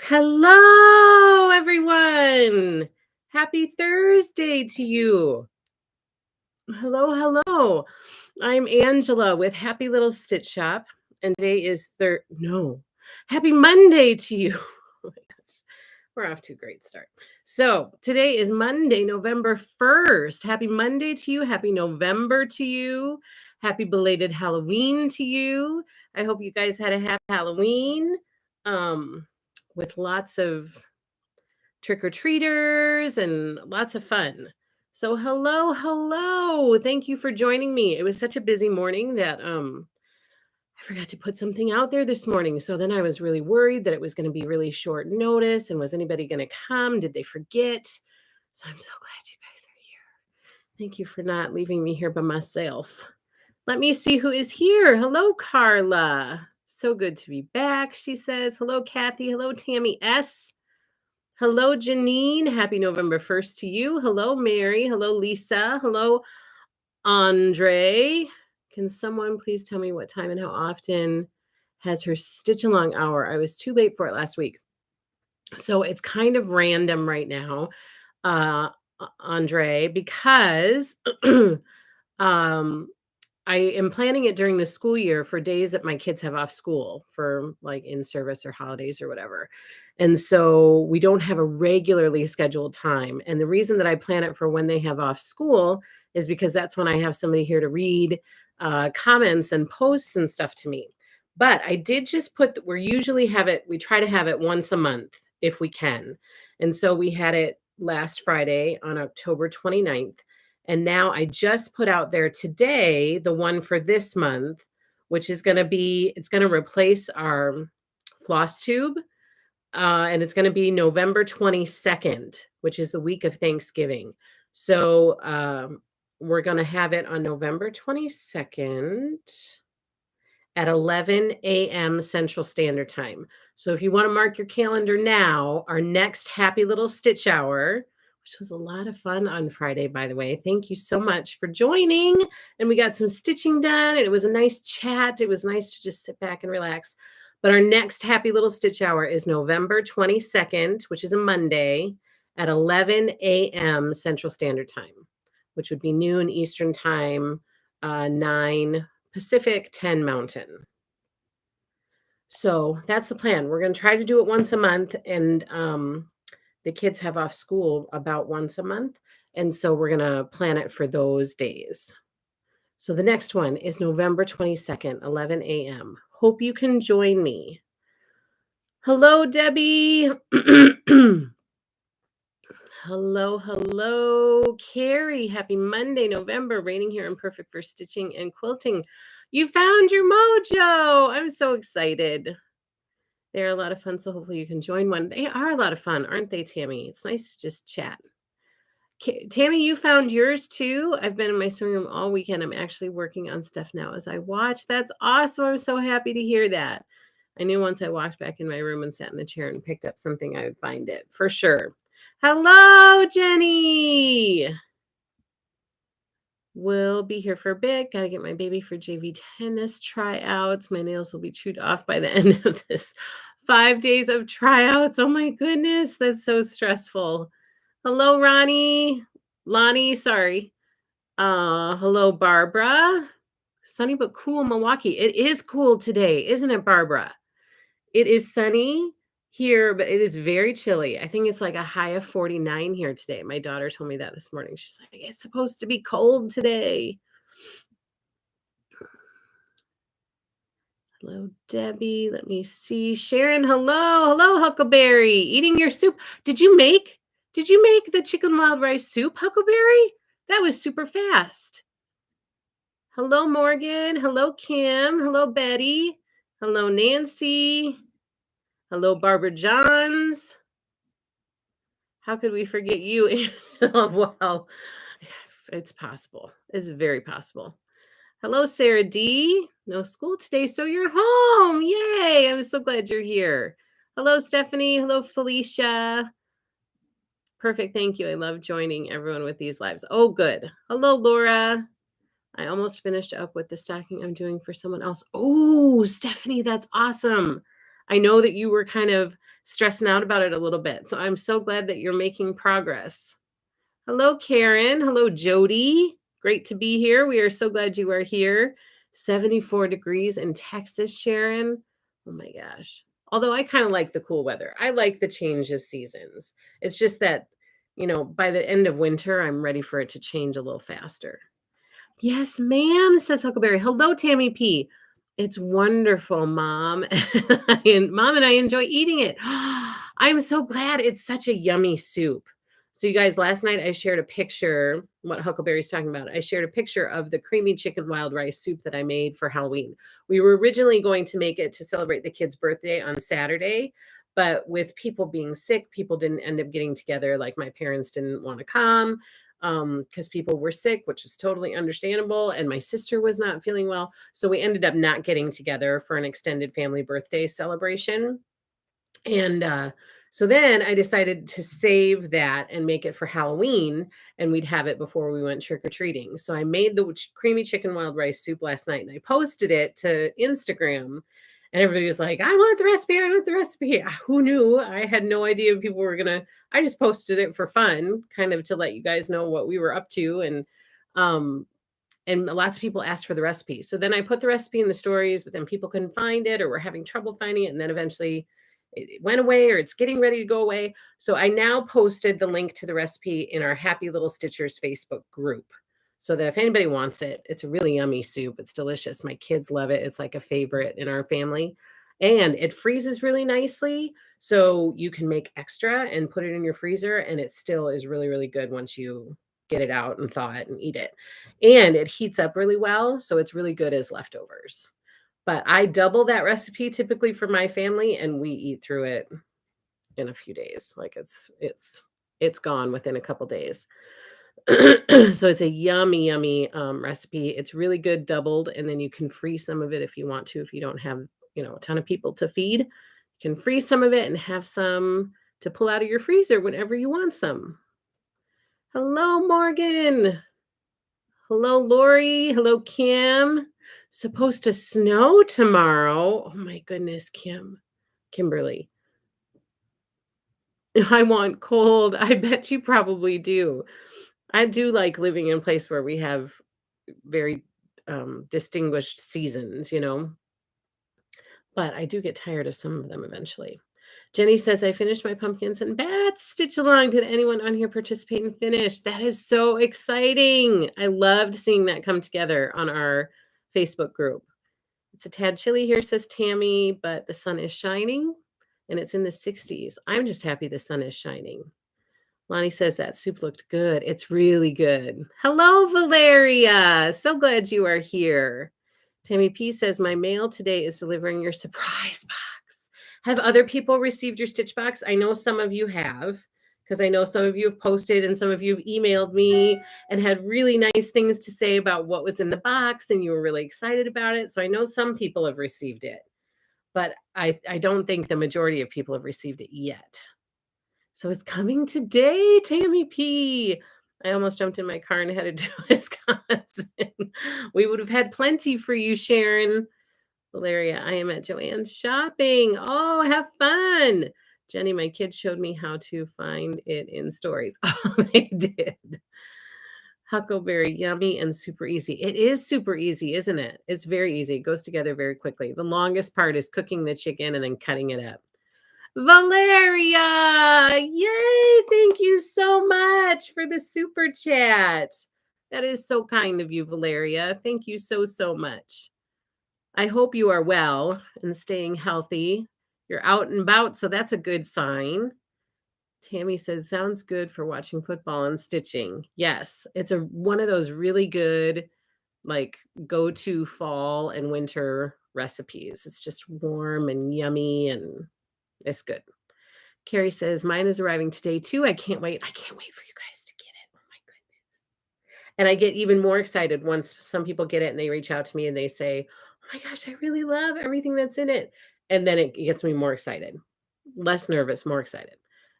Hello, everyone. Happy Thursday to you. Hello, hello. I'm Angela with Happy Little Stitch Shop, and today is no, happy Monday to you. Oh my gosh, we're off to a great start. So today is Monday, November 1st. Happy Monday to you. Happy November to you. Happy belated Halloween to you. I hope you guys had a happy Halloween with lots of trick-or-treaters and lots of fun. So hello, hello. Thank you for joining me. It was such a busy morning that I forgot to put something out there this morning. So then I was really worried that it was going to be really short notice and was anybody going to come? Did they forget? So I'm so glad you guys are here. Thank you for not leaving me here by myself. Let me see who is here. Hello, Carla. So good to be back, she says. Hello, Kathy. Hello, Tammy S. Hello, Janine. Happy November 1st to you. Hello, Mary. Hello, Lisa. Hello, Andre. Can someone please tell me what time and how often has her stitch along hour? I was too late for it last week. So it's kind of random right now, Andre, because um, I am planning it during the school year for days that my kids have off school for like in service or holidays or whatever. And so we don't have a regularly scheduled time. And the reason that I plan it for when they have off school is because that's when I have somebody here to read comments and posts and stuff to me. But I did just put that we try to have it once a month if we can. And so we had it last Friday on October 29th. And now I just put out there today the one for this month, which is going to it's going to replace our Flosstube. And it's going to be November 22nd, which is the week of Thanksgiving. So we're going to have it on November 22nd at 11 a.m. Central Standard Time. So if you want to mark your calendar now, our next Happy Little Stitch Hour, which was a lot of fun on Friday, by the way. Thank you so much for joining. And we got some stitching done, and it was a nice chat. It was nice to just sit back and relax. But our next Happy Little Stitch Hour is November 22nd, which is a Monday, at 11 a.m. Central Standard Time, which would be noon Eastern Time, 9 Pacific, 10 Mountain. So that's the plan. We're going to try to do it once a month, and the kids have off school about once a month. And so we're going to plan it for those days. So the next one is November 22nd, 11 a.m. Hope you can join me. Hello, Debbie. Hello, hello, Carrie. Happy Monday, November. Raining here and perfect for stitching and quilting. You found your mojo. I'm so excited. They're a lot of fun, so hopefully you can join one. They are a lot of fun, aren't they, Tammy? It's nice to just chat. Tammy, you found yours too? I've been in my sewing room all weekend. I'm actually working on stuff now as I watch. That's awesome. I'm so happy to hear that. I knew once I walked back in my room and sat in the chair and picked up something, I would find it for sure. Hello, Jenny. We'll be here for a bit. Got to get my baby for JV tennis tryouts. My nails will be chewed off by the end of this 5 days of tryouts. Oh my goodness, that's so stressful. Hello, Lonnie, sorry. Hello, Barbara. Sunny but cool Milwaukee. It is cool today, isn't it, Barbara? It is sunny here, but it is very chilly. I think it's like a high of 49 here today. My daughter told me that this morning. She's like, it's supposed to be cold today. Hello, Debbie. Let me see. Sharon, hello. Hello, Huckleberry. Eating your soup. Did you make the chicken wild rice soup, Huckleberry? That was super fast. Hello, Morgan. Hello, Kim. Hello, Betty. Hello, Nancy. Hello, Barbara Johns. How could we forget you, Angela? Well, it's possible. It's very possible. Hello, Sarah D. No school today, so you're home. Yay. I'm so glad you're here. Hello, Stephanie. Hello, Felicia. Perfect. Thank you. I love joining everyone with these lives. Oh, good. Hello, Laura. I almost finished up with the stocking I'm doing for someone else. Oh, Stephanie, that's awesome. I know that you were kind of stressing out about it a little bit. So I'm so glad that you're making progress. Hello, Karen. Hello, Jody. Great to be here. We are so glad you are here. 74 degrees in Texas, Sharon. Oh my gosh. Although I kind of like the cool weather. I like the change of seasons. It's just that, by the end of winter, I'm ready for it to change a little faster. Yes, ma'am, says Huckleberry. Hello, Tammy P. It's wonderful, Mom. And Mom and I enjoy eating it. I'm so glad. It's such a yummy soup. So, you guys, last night I shared a picture, what Huckleberry's talking about. I shared a picture of the creamy chicken wild rice soup that I made for Halloween. We were originally going to make it to celebrate the kid's birthday on Saturday, but with people being sick, people didn't end up getting together. Like my parents didn't want to come because people were sick, which is totally understandable. And my sister was not feeling well. So we ended up not getting together for an extended family birthday celebration. And so then I decided to save that and make it for Halloween, and we'd have it before we went trick or treating. So I made the creamy chicken wild rice soup last night and I posted it to Instagram. And everybody was like, I want the recipe. I want the recipe. Who knew? I had no idea people were going to. I just posted it for fun, kind of to let you guys know what we were up to. And lots of people asked for the recipe. So then I put the recipe in the stories, but then people couldn't find it or were having trouble finding it. And then eventually it went away or it's getting ready to go away. So I now posted the link to the recipe in our Happy Little Stitchers Facebook group so that if anybody wants it, it's a really yummy soup. It's delicious. My kids love it. It's like a favorite in our family. And it freezes really nicely. So you can make extra and put it in your freezer. And it still is really, really good once you get it out and thaw it and eat it. And it heats up really well. So it's really good as leftovers. But I double that recipe typically for my family, and we eat through it in a few days. Like it's gone within a couple days. So it's a yummy, yummy recipe. It's really good doubled, and then you can freeze some of it if you want to. If you don't have, a ton of people to feed, you can freeze some of it and have some to pull out of your freezer whenever you want some. Hello, Morgan. Hello, Lori. Hello, Kim. Supposed to snow tomorrow. Oh my goodness, Kimberly. I want cold. I bet you probably do. I do like living in a place where we have very distinguished seasons, but I do get tired of some of them eventually. Jenny says, I finished my pumpkins and bats. Stitch along. Did anyone on here participate and finish? That is so exciting. I loved seeing that come together on our Facebook group. It's a tad chilly here, says Tammy, but the sun is shining and it's in the 60s. I'm just happy the sun is shining. Lonnie says that soup looked good. It's really good. Hello, Valeria. So glad you are here. Tammy P says, my mail today is delivering your surprise box. Have other people received your Stitch box? I know some of you have, because I know some of you have posted and some of you have emailed me and had really nice things to say about what was in the box, and you were really excited about it. So I know some people have received it, but I don't think the majority of people have received it yet. So it's coming today, Tammy P. I almost jumped in my car and headed to Wisconsin. We would have had plenty for you, Sharon. Valeria, I am at Joann's shopping. Oh, have fun. Jenny, my kids showed me how to find it in stories. Oh, they did. Huckleberry, yummy and super easy. It is super easy, isn't it? It's very easy. It goes together very quickly. The longest part is cooking the chicken and then cutting it up. Valeria, yay! Thank you so much for the super chat. That is so kind of you, Valeria. Thank you so, so much. I hope you are well and staying healthy. You're out and about, so that's a good sign. Tammy says, sounds good for watching football and stitching. Yes, it's one of those really good, like, go-to fall and winter recipes. It's just warm and yummy and it's good. Carrie says, mine is arriving today too. I can't wait. I can't wait for you guys to get it. Oh my goodness. And I get even more excited once some people get it and they reach out to me and they say, oh my gosh, I really love everything that's in it. And then it gets me more excited, less nervous, more excited.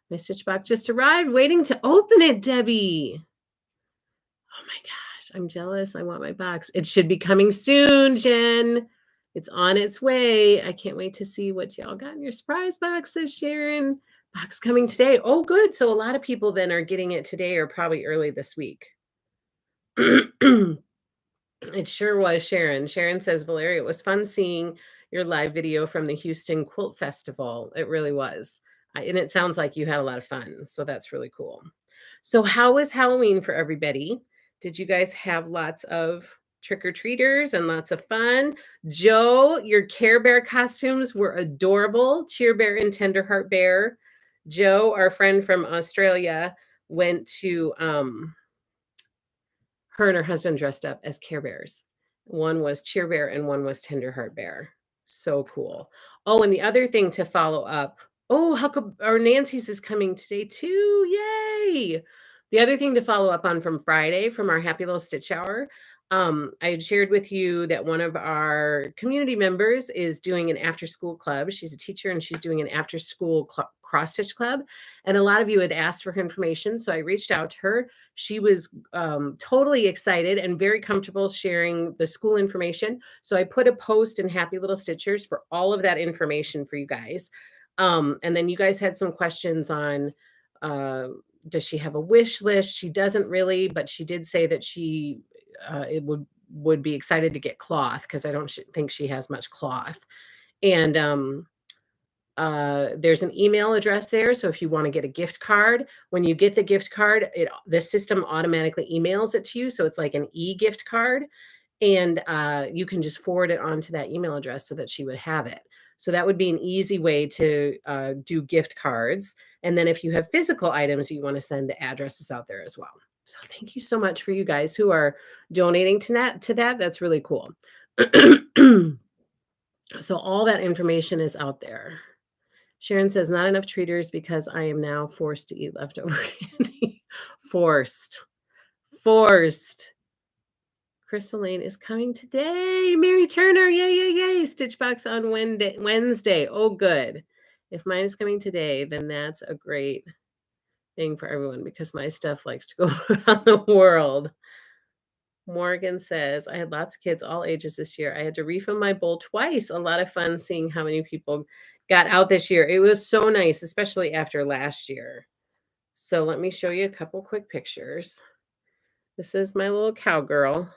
My Stitch box just arrived, waiting to open it, Debbie. Oh my gosh, I'm jealous. I want my box. It should be coming soon, Jen. It's on its way. I can't wait to see what y'all got in your surprise box, says Sharon. Box coming today. Oh, good. So a lot of people then are getting it today or probably early this week. It sure was, Sharon. Sharon says, Valeria, it was fun seeing your live video from the Houston Quilt Festival. It really was. And it sounds like you had a lot of fun. So that's really cool. So, how was Halloween for everybody? Did you guys have lots of trick-or-treaters and lots of fun? Joe, your Care Bear costumes were adorable. Cheer Bear and Tenderheart Bear. Joe, our friend from Australia, went to her and her husband dressed up as Care Bears. One was Cheer Bear and one was Tenderheart Bear. So cool. Oh, and the other thing to follow up. Oh, or Nancy's is coming today too. Yay. The other thing to follow up on from Friday from our Happy Little Stitch Hour. I had shared with you that one of our community members is doing an after school club. She's a teacher and she's doing an after school cross stitch club. And a lot of you had asked for information. So I reached out to her. She was totally excited and very comfortable sharing the school information. So I put a post in Happy Little Stitchers for all of that information for you guys. And then you guys had some questions on does she have a wish list? She doesn't really, but she did say that she it would be excited to get cloth because I don't think she has much cloth. And there's an email address there. So if you want to get a gift card, when you get the gift card, the system automatically emails it to you. So it's like an e-gift card. And you can just forward it onto that email address so that she would have it. So that would be an easy way to do gift cards. And then if you have physical items you want to send, the address is out there as well. So thank you so much for you guys who are donating to that. That's really cool. So all that information is out there. Sharon says, not enough treaters because I am now forced to eat leftover candy. Forced. Crystal Lane is coming today. Mary Turner, yay, yay, yay. Stitchbox on Wednesday. Oh, good. If mine is coming today, then that's a great thing for everyone because my stuff likes to go around the world. Morgan says, I had lots of kids all ages this year. I had to refill my bowl twice. A lot of fun seeing how many people got out this year. It was so nice, especially after last year. So let me show you a couple quick pictures. This is my little cowgirl.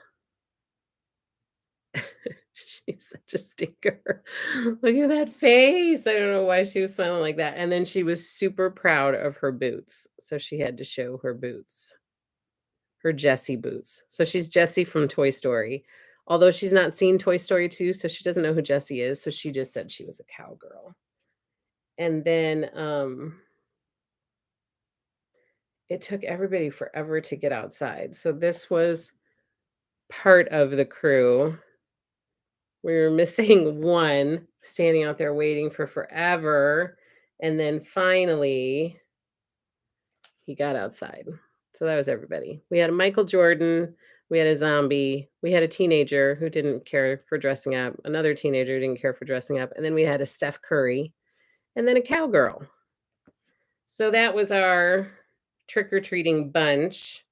She's such a stinker. Look at that face. I don't know why she was smiling like that. And then she was super proud of her boots. So she had to show her boots, her Jessie boots. So she's Jessie from Toy Story. Although she's not seen Toy Story 2, so she doesn't know who Jessie is. So she just said she was a cowgirl. And then it took everybody forever to get outside. So this was part of the crew. We were missing one standing out there waiting for forever. And then finally, he got outside. So that was everybody. We had a Michael Jordan. We had a zombie. We had a teenager who didn't care for dressing up. Another teenager who didn't care for dressing up. And then we had a Steph Curry. And then a cowgirl. So that was our trick-or-treating bunch.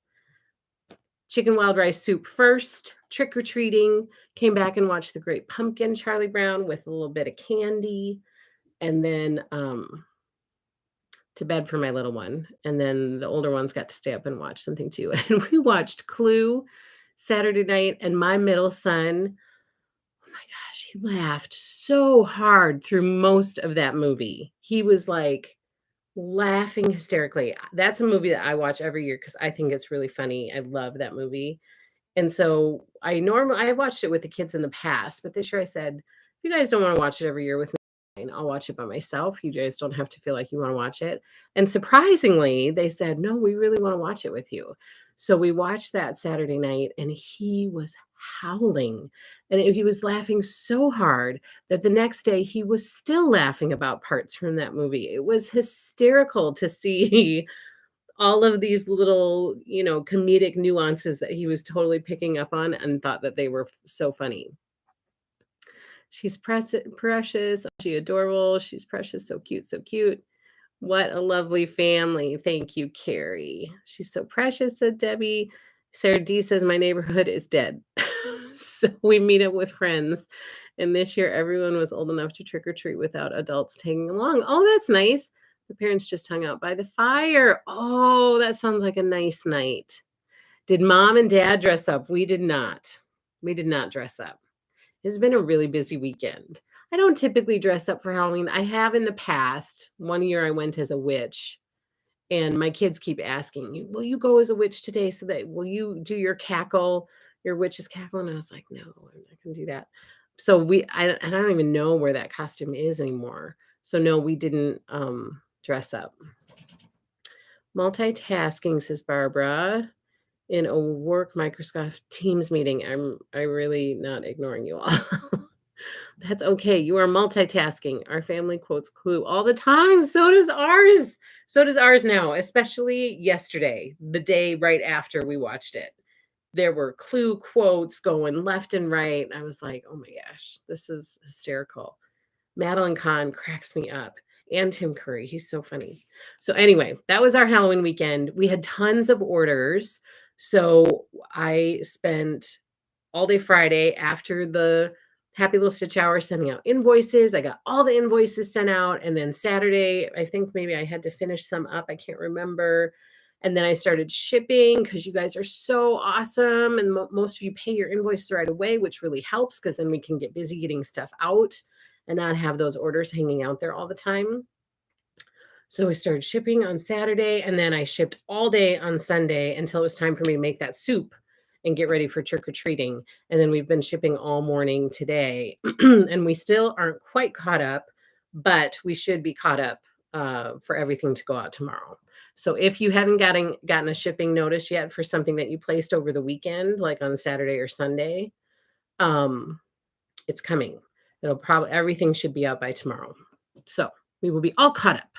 Chicken wild rice soup first, trick-or-treating, came back and watched The Great Pumpkin, Charlie Brown, with a little bit of candy, and then to bed for my little one. And then the older ones got to stay up and watch something too. And we watched Clue Saturday night, and my middle son, oh my gosh, he laughed so hard through most of that movie. He was like laughing hysterically. That's a movie that I watch every year because I think it's really funny. I love that movie. And so I watched it with the kids in the past, but this year I said, if you guys don't want to watch it every year with me, I'll watch it by myself. You guys don't have to feel like you want to watch it. And surprisingly, they said, no, we really want to watch it with you. So we watched that Saturday night and he was howling and he was laughing so hard that the next day he was still laughing about parts from that movie. It was hysterical to see all of these little, comedic nuances that he was totally picking up on and thought that they were so funny. She's precious. She adorable. She's precious. So cute. So cute. What a lovely family. Thank you, Carrie. She's so precious, said Debbie. Sarah D says, my neighborhood is dead. So we meet up with friends And this year, everyone was old enough to trick or treat without adults tagging along. Oh, that's nice. The parents just hung out by the fire. Oh, that sounds like a nice night. Did mom and dad dress up? We did not. We did not dress up. It's been a really busy weekend. I don't typically dress up for Halloween. I have in the past. One year I went as a witch, and my kids keep asking, "Will you go as a witch today? So that will you do your cackle, your witch's cackle?" And I was like, "No, I'm not going to do that." So I don't even know where that costume is anymore. So no, we didn't dress up. Multitasking, says Barbara. In a work Microsoft Teams meeting. I really not ignoring you all. That's okay. You are multitasking. Our family quotes Clue all the time. So does ours. So does ours now, especially yesterday, the day right after we watched it. There were Clue quotes going left and right. I was like, oh my gosh, this is hysterical. Madeline Kahn cracks me up. And Tim Curry. He's so funny. So anyway, that was our Halloween weekend. We had tons of orders. So I spent all day Friday after the Happy Little Stitch Hour sending out invoices. I got all the invoices sent out. And then Saturday, I think maybe I had to finish some up. I can't remember. And then I started shipping because you guys are so awesome. And most of you pay your invoices right away, which really helps because then we can get busy getting stuff out and not have those orders hanging out there all the time. So we started shipping on Saturday, and then I shipped all day on Sunday until it was time for me to make that soup and get ready for trick-or-treating. And then we've been shipping all morning today, and we still aren't quite caught up, but we should be caught up for everything to go out tomorrow. So if you haven't gotten a shipping notice yet for something that you placed over the weekend, like on Saturday or Sunday, it's coming. It'll probably everything should be out by tomorrow. So we will be all caught up.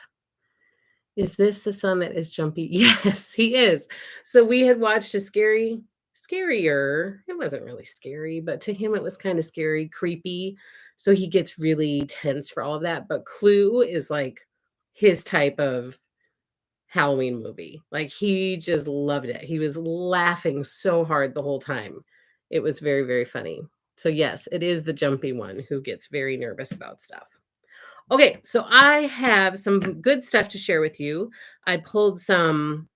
Is this the son that is jumpy? Yes, he is. So we had watched a scarier. It wasn't really scary, but to him it was kind of scary, creepy. So he gets really tense for all of that. But Clue is like his type of Halloween movie. Like he just loved it. He was laughing so hard the whole time. It was very, very funny. So yes, it is the jumpy one who gets very nervous about stuff. Okay, so I have some good stuff to share with you. I pulled some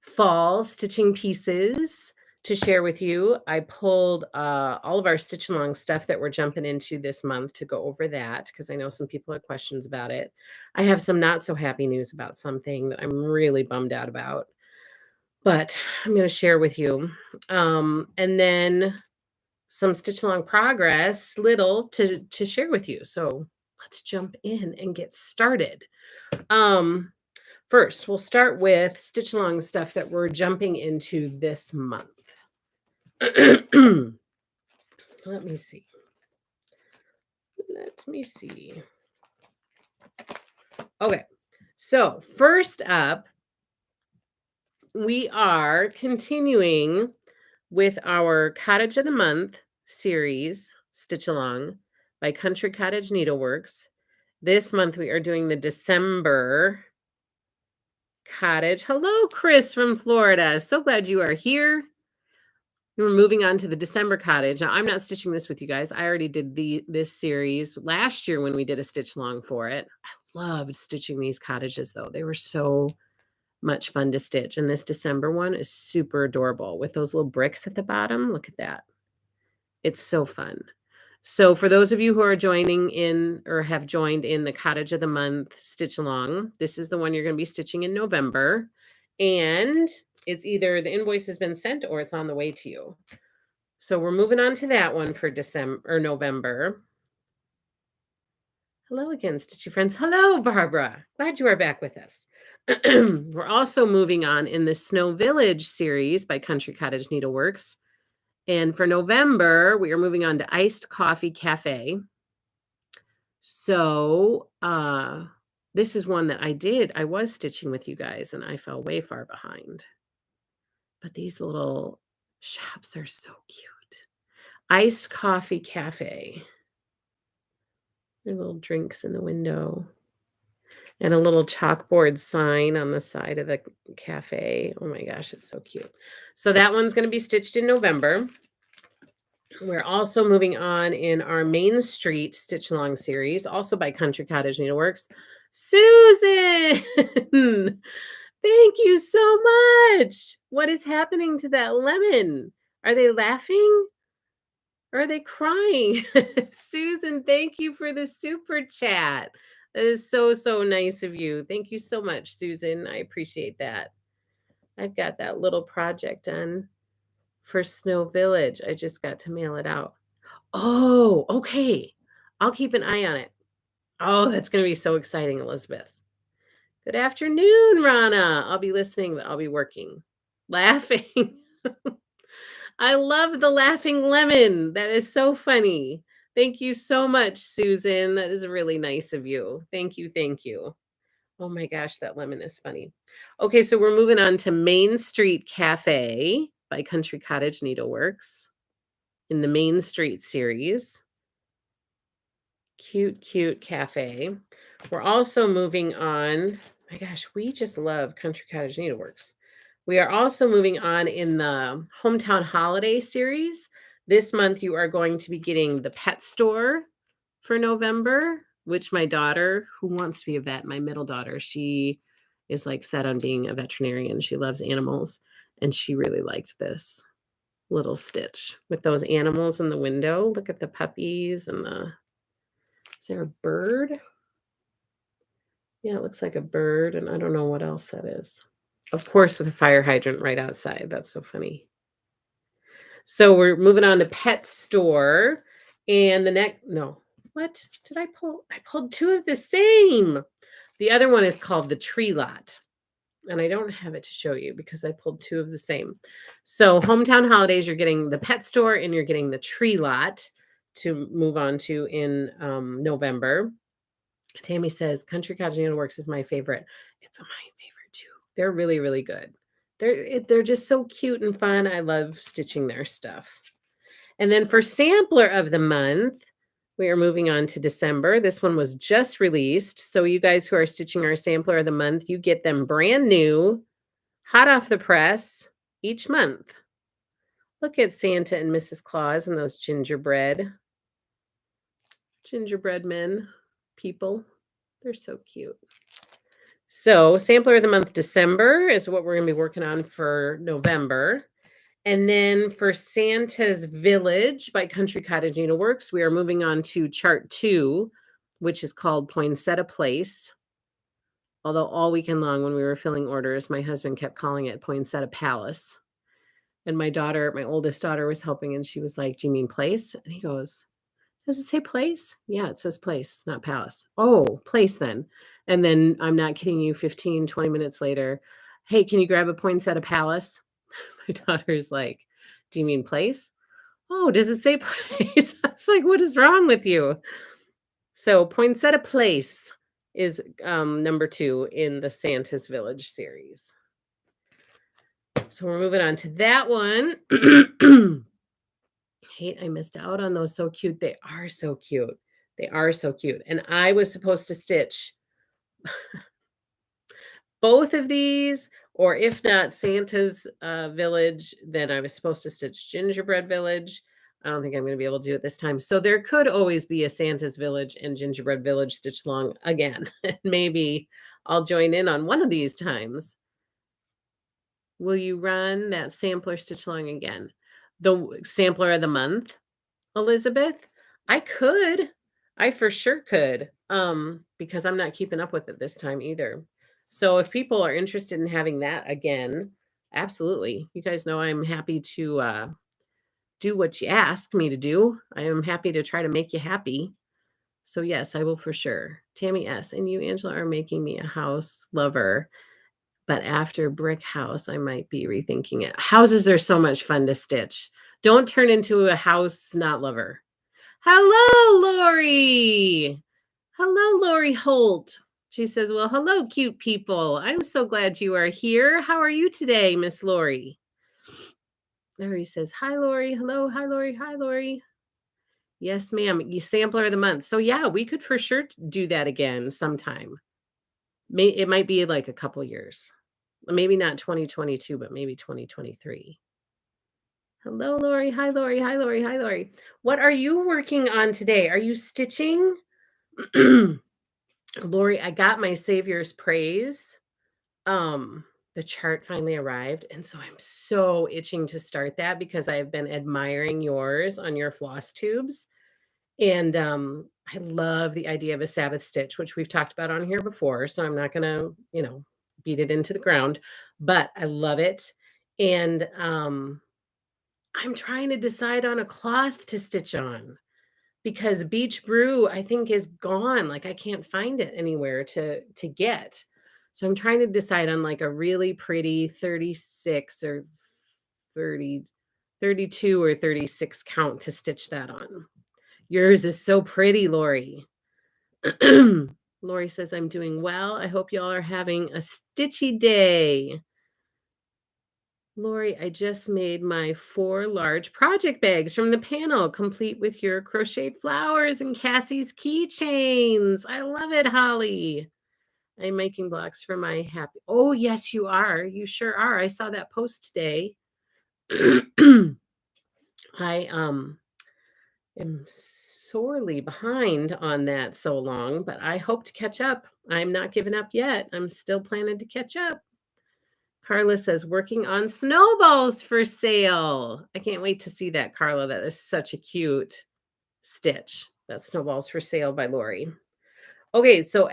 fall stitching pieces to share with you. I pulled all of our stitch along stuff that we're jumping into this month to go over that because I know some people have questions about it. I have some not so happy news about something that I'm really bummed out about, but I'm going to share with you. And then some stitch along progress, little to share with you. So let's jump in and get started. First, we'll start with stitch along stuff that we're jumping into this month. Let me see. Okay, so first up, we are continuing with our Cottage of the Month series, Stitch Along by Country Cottage Needleworks. This month we are doing the December Cottage. Hello, Chris from Florida. So glad you are here. We're moving on to the December Cottage. Now, I'm not stitching this with you guys. I already did this series last year when we did a stitch along for it. I loved stitching these cottages, though. They were so much fun to stitch. And this December one is super adorable with those little bricks at the bottom. Look at that. It's so fun. So for those of you who are joining in or have joined in the Cottage of the Month stitch along, this is the one you're going to be stitching in November. And it's either the invoice has been sent or it's on the way to you. So we're moving on to that one for December or November. Hello again, Stitchy friends. Hello, Barbara. Glad you are back with us. We're also moving on in the Snow Village series by Country Cottage Needleworks. And for November, we are moving on to Iced Coffee Cafe. So this is one that I was stitching with you guys, and I fell way far behind. But these little shops are so cute. Iced Coffee Cafe. There are little drinks in the window. And a little chalkboard sign on the side of the cafe. Oh my gosh, it's so cute. So that one's going to be stitched in November. We're also moving on in our Main Street Stitch Along series, also by Country Cottage Needleworks. Susan! Thank you so much. What is happening to that lemon? Are they laughing? Or are they crying? Susan, thank you for the super chat. That is so, so nice of you. Thank you so much, Susan. I appreciate that. I've got that little project done for Snow Village. I just got to mail it out. Oh, okay. I'll keep an eye on it. Oh, that's going to be so exciting, Elizabeth. Good afternoon, Rana. I'll be listening, but I'll be working. Laughing. I love the laughing lemon. That is so funny. Thank you so much, Susan. That is really nice of you. Thank you. Thank you. Oh my gosh, that lemon is funny. Okay, so we're moving on to Main Street Cafe by Country Cottage Needleworks in the Main Street series. Cute, cute cafe. We're also moving on. My gosh, we just love Country Cottage Needleworks. We are also moving on in the Hometown Holiday series. This month, you are going to be getting the pet store for November, which my daughter, who wants to be a vet, my middle daughter, she is like set on being a veterinarian. She loves animals, and she really liked this little stitch with those animals in the window. Look at the puppies and the. Is there a bird? Yeah, it looks like a bird, and I don't know what else that is. Of course, with a fire hydrant right outside. That's so funny. So we're moving on to pet store. And the next, no, what did I pull? I pulled two of the same. The other one is called the tree lot. And I don't have it to show you because I pulled two of the same. So Hometown Holidays, you're getting the pet store and you're getting the tree lot to move on to in November. Tammy says Country Cottage Needleworks is my favorite. It's my favorite too. They're really, really good. They're just so cute and fun. I love stitching their stuff. And then for sampler of the month, we are moving on to December. This one was just released. So you guys who are stitching our sampler of the month, you get them brand new, hot off the press each month. Look at Santa and Mrs. Claus and those gingerbread men, people. They're so cute. So sampler of the month, December, is what we're going to be working on for November. And then for Santa's Village by Country Cottage Needleworks, we are moving on to chart 2, which is called Poinsettia Place. Although all weekend long when we were filling orders, my husband kept calling it Poinsettia Palace. And my daughter, my oldest daughter, was helping and she was like, "Do you mean place?" And he goes, "Does it say place?" "Yeah, it says place. It's not palace." "Oh, place then." And then I'm not kidding you, 15, 20 minutes later, "Hey, can you grab a Poinsettia Palace?" My daughter's like, "Do you mean place?" "Oh, does it say place?" I was like, "What is wrong with you?" So Poinsettia Place is number 2 in the Santa's Village series. So we're moving on to that one. Hate I missed out on those. So cute. They are so cute. They are so cute. And I was supposed to stitch both of these, or if not Santa's Village, then I was supposed to stitch Gingerbread Village. I don't think I'm going to be able to do it this time. So there could always be a Santa's Village and Gingerbread Village stitch along again. Maybe I'll join in on one of these times. Will you run that sampler stitch along again? The sampler of the month, Elizabeth? I could. I for sure could. Because I'm not keeping up with it this time either. So if people are interested in having that again, absolutely. You guys know I'm happy to do what you ask me to do. I am happy to try to make you happy. So yes, I will for sure. Tammy S. And you, Angela, are making me a house lover. But after brick house, I might be rethinking it. Houses are so much fun to stitch. Don't turn into a house not lover. Hello, Lori. Hello, Lori Holt. She says, "Well, hello, cute people. I'm so glad you are here. How are you today, Miss Lori?" Lori says, "Hi, Lori. Hello. Hi, Lori. Hi, Lori." Yes, ma'am. You sampler of the month. So yeah, we could for sure do that again sometime. It might be like a couple years. Maybe not 2022, but maybe 2023. Hello, Lori. Hi, Lori. Hi, Lori. Hi, Lori. What are you working on today? Are you stitching? Lori, I got my Savior's Praise. Um, the chart finally arrived, and so I'm so itching to start that because I've been admiring yours on your floss tubes. And I love the idea of a Sabbath stitch, which we've talked about on here before. So I'm not gonna, beat it into the ground, but I love it. And I'm trying to decide on a cloth to stitch on because Beach Brew, I think, is gone. Like I can't find it anywhere to get. So I'm trying to decide on like a really pretty 36 or 30, 32 or 36 count to stitch that on. Yours is so pretty, Lori. Lori says, I'm doing well. I hope y'all are having a stitchy day. Lori, I just made my 4 large project bags from the panel, complete with your crocheted flowers and Cassie's keychains. I love it, Holly. I'm making blocks for my happy. Oh, yes, you are. You sure are. I saw that post today. I am sorely behind on that so long, but I hope to catch up. I'm not giving up yet. I'm still planning to catch up. Carla says, working on snowballs for sale. I can't wait to see that, Carla. That is such a cute stitch. That snowballs for sale by Lori. Okay, so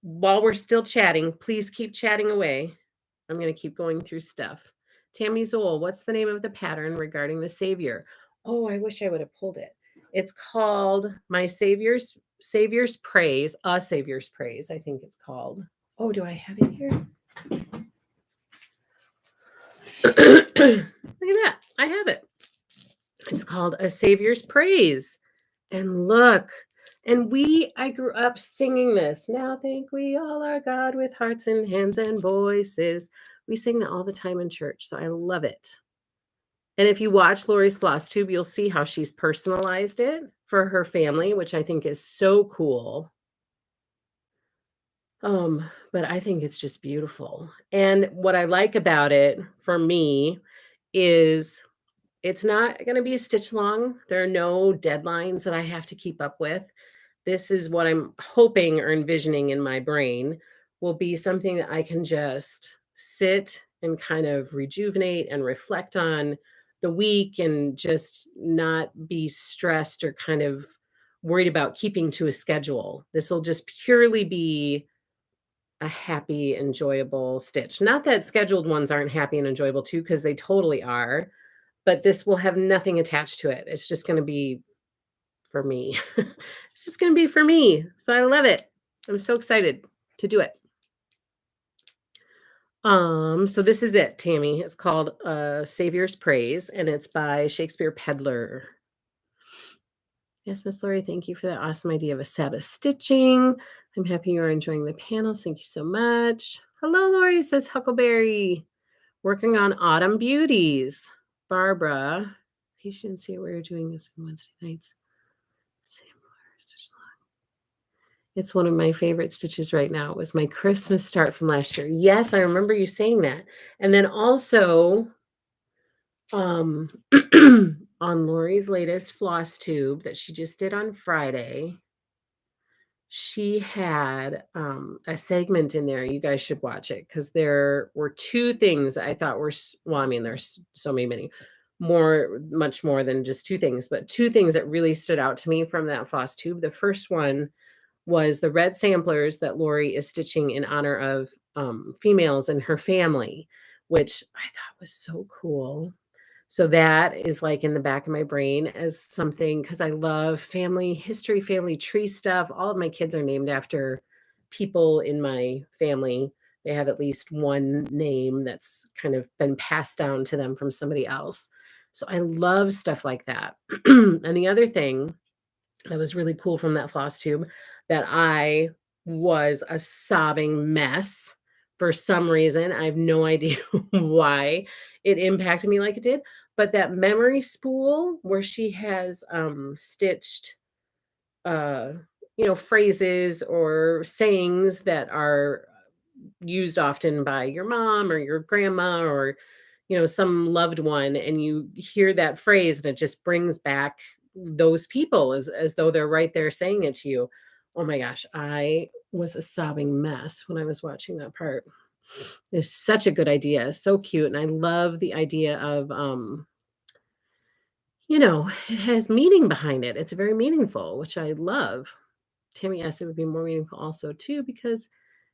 while we're still chatting, please keep chatting away. I'm going to keep going through stuff. Tammy Zoll, what's the name of the pattern regarding the Savior? Oh, I wish I would have pulled it. It's called My Savior's Praise, A Savior's Praise, I think it's called. Oh, do I have it here? Look at that. I have it. It's called A Savior's Praise. And look, I grew up singing this. Now think we all are God with hearts and hands and voices. We sing that all the time in church, so I love it. And if you watch Lori's Flosstube, you'll see how she's personalized it for her family, which I think is so cool. But I think it's just beautiful. And what I like about it for me is it's not going to be a stitch long. There are no deadlines that I have to keep up with. This is what I'm hoping or envisioning in my brain will be something that I can just sit and kind of rejuvenate and reflect on the week and just not be stressed or kind of worried about keeping to a schedule. This will just purely be a happy, enjoyable stitch. Not that scheduled ones aren't happy and enjoyable too, because they totally are, but this will have nothing attached to it. It's just going to be for me. It's just going to be for me. So I love it. I'm so excited to do it. So this is it, Tammy. It's called Savior's Praise, and it's by Shakespeare Peddler. Yes, Miss Lori, thank you for that awesome idea of a Sabbath stitching. I'm happy you're enjoying the panels. Thank you so much. Hello, Lori, says Huckleberry. Working on Autumn Beauties. Barbara, patience here. We're doing this on Wednesday nights. It's one of my favorite stitches right now. It was my Christmas start from last year. Yes, I remember you saying that. And then also, on Lori's latest floss tube that she just did on Friday, she had a segment in there. You guys should watch it because there were 2 things I thought were, well, I mean, there's so many, much more than just 2 things, but 2 things that really stood out to me from that floss tube. The first one was the red samplers that Lori is stitching in honor of females in her family, which I thought was so cool. So that is like in the back of my brain as something because I love family history, family tree stuff. All of my kids are named after people in my family. They have at least one name that's kind of been passed down to them from somebody else. So I love stuff like that. And the other thing that was really cool from that floss tube that I was a sobbing mess for some reason. I have no idea why it impacted me like it did, but that memory spool where she has stitched uh phrases or sayings that are used often by your mom or your grandma or some loved one, and you hear that phrase and it just brings back those people as though they're right there saying it to you. Oh my gosh, I was a sobbing mess when I was watching that part. It's such a good idea, so cute, and I love the idea of, it has meaning behind it. It's very meaningful, which I love. Tammy asked it would be more meaningful also too because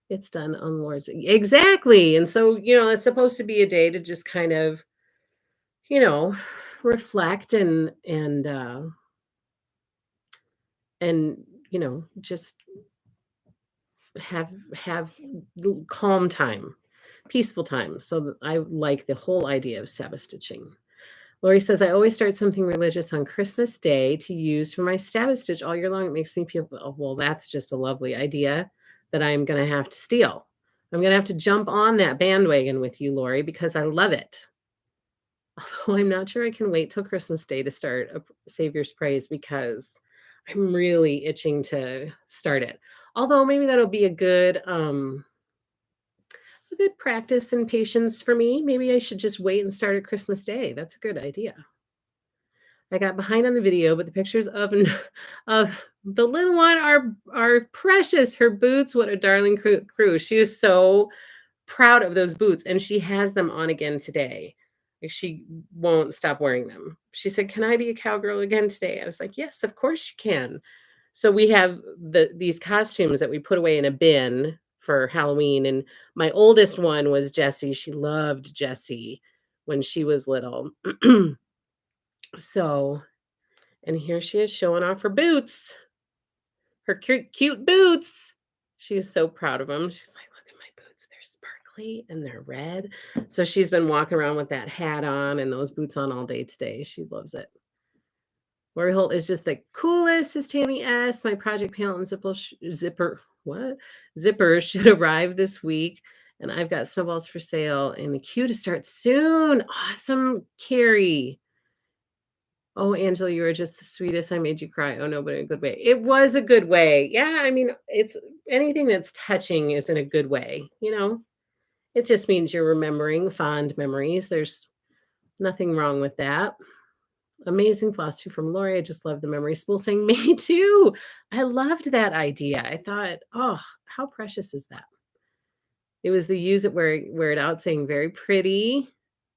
it's done on Lord's exactly, and so, it's supposed to be a day to just kind of, you know, reflect and, just have calm time, peaceful time. So I like the whole idea of Sabbath stitching. Lori says, I always start something religious on Christmas Day to use for my Sabbath stitch all year long. It makes me feel, oh, well, that's just a lovely idea that I'm going to have to steal. I'm going to have to jump on that bandwagon with you, Lori, because I love it. Although I'm not sure I can wait till Christmas Day to start a Savior's Praise because I'm really itching to start it. Although maybe that'll be a good practice and patience for me. Maybe I should just wait and start at Christmas Day. That's a good idea. I got behind on the video, but the pictures of the little one are precious. Her boots, what a darling crew. She is so proud of those boots, and she has them on again today. Like, she won't stop wearing them. She said, "Can I be a cowgirl again today?" I was like, "Yes, of course you can." So we have these costumes that we put away in a bin for Halloween, and my oldest one was Jessie. She loved Jessie when she was little. So, and here she is showing off her boots, her cute boots. She is so proud of them. She's like, "Look at my boots. They're sparkly and they're red." So she's been walking around with that hat on and those boots on all day today. She loves it. Lori Holt is just the coolest, says Tammy S. My project panel and zipper should arrive this week. And I've got snowballs for sale in the queue to start soon. Awesome, Carrie. Oh, Angela, you are just the sweetest. I made you cry. Oh no, but in a good way. It was a good way. Yeah, I mean, it's anything that's touching is in a good way. It just means you're remembering fond memories. There's nothing wrong with that. Amazing Flosstube from Lori. I just love the memory spool saying me too. I loved that idea. I thought, oh, how precious is that? It was the use it, wear it out saying very pretty.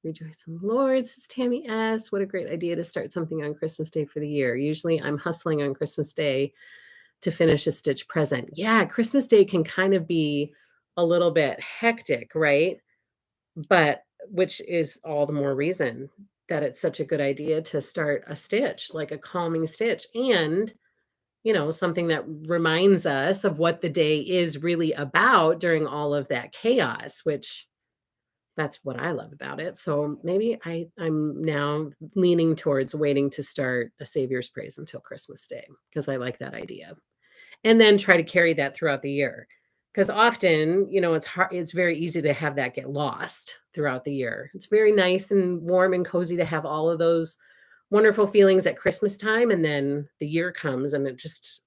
Rejoice in the Lord, says Tammy S. What a great idea to start something on Christmas Day for the year. Usually I'm hustling on Christmas Day to finish a stitch present. Yeah, Christmas Day can kind of be a little bit hectic, right? But which is all the more reason that it's such a good idea to start a stitch, like a calming stitch, and something that reminds us of what the day is really about during all of that chaos, which that's what I love about it. So maybe I'm now leaning towards waiting to start a Savior's Praise until Christmas Day because I like that idea. And then try to carry that throughout the year. Because often, it's very easy to have that get lost throughout the year. It's very nice and warm and cozy to have all of those wonderful feelings at Christmas time, and then the year comes and it just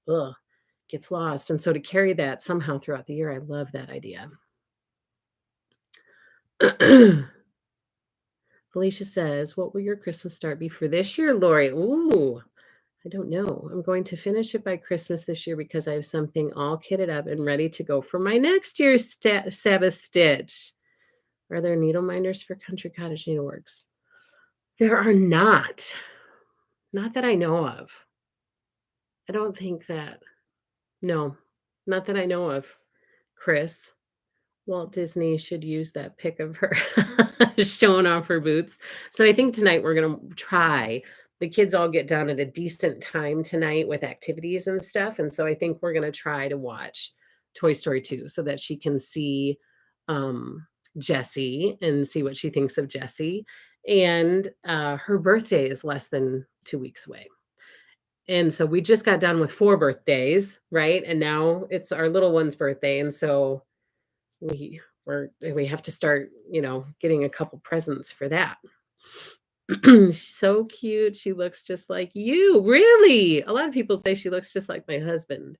gets lost. And so to carry that somehow throughout the year, I love that idea. Felicia says, "What will your Christmas start be for this year, Lori?" Ooh, I don't know. I'm going to finish it by Christmas this year because I have something all kitted up and ready to go for my next year's Sabbath stitch. Are there needle minders for Country Cottage Needleworks? There are not. Not that I know of. I don't think that. No, not that I know of, Chris. Walt Disney should use that pic of her showing off her boots. So I think tonight we're going to try. The kids all get done at a decent time tonight with activities and stuff. And so I think we're going to try to watch Toy Story 2 so that she can see Jessie and see what she thinks of Jessie. And her birthday is less than 2 weeks away. And so we just got done with 4 birthdays, right? And now it's our little one's birthday. And so we have to start, getting a couple presents for that. She's so cute. She looks just like you. Really? A lot of people say she looks just like my husband.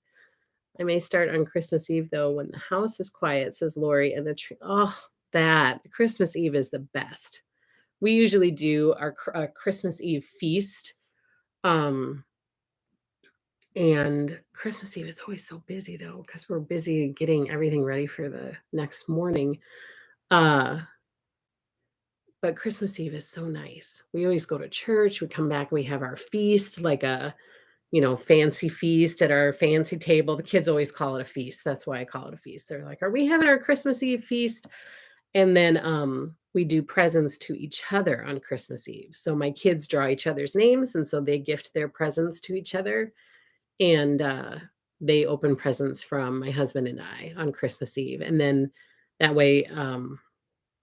I may start on Christmas Eve though, when the house is quiet, says Lori, and the tree. Oh, that Christmas Eve is the best. We usually do our Christmas Eve feast. Um, and Christmas Eve is always so busy though, because we're busy getting everything ready for the next morning. Uh, but Christmas Eve is so nice. We always go to church, we come back, we have our feast, like a fancy feast at our fancy table. The kids always call it a feast. That's why I call it a feast. They're like, "Are we having our Christmas Eve feast?" And then we do presents to each other on Christmas Eve. So my kids draw each other's names, and so they gift their presents to each other, and they open presents from my husband and I on Christmas Eve, and then that way,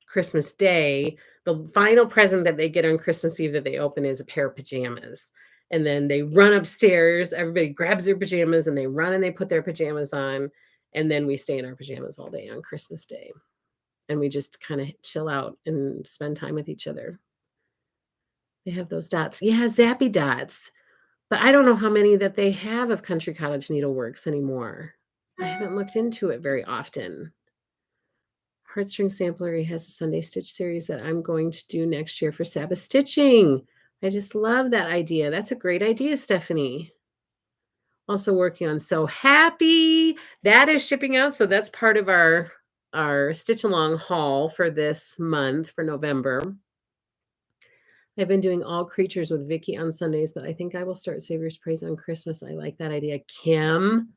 Christmas Day, the final present that they get on Christmas Eve that they open is a pair of pajamas. And then they run upstairs, everybody grabs their pajamas and they run and they put their pajamas on. And then we stay in our pajamas all day on Christmas Day. And we just kind of chill out and spend time with each other. They have those dots. Yeah, Zappy dots. But I don't know how many that they have of Country Cottage Needleworks anymore. I haven't looked into it very often. Heartstring Samplery has a Sunday Stitch series that I'm going to do next year for Sabbath stitching. I just love that idea. That's a great idea, Stephanie. Also working on So Happy. That is shipping out. So that's part of our Stitch Along haul for this month for November. I've been doing all creatures with Vicky on Sundays, but I think I will start Savior's Praise on Christmas. I like that idea. Kim,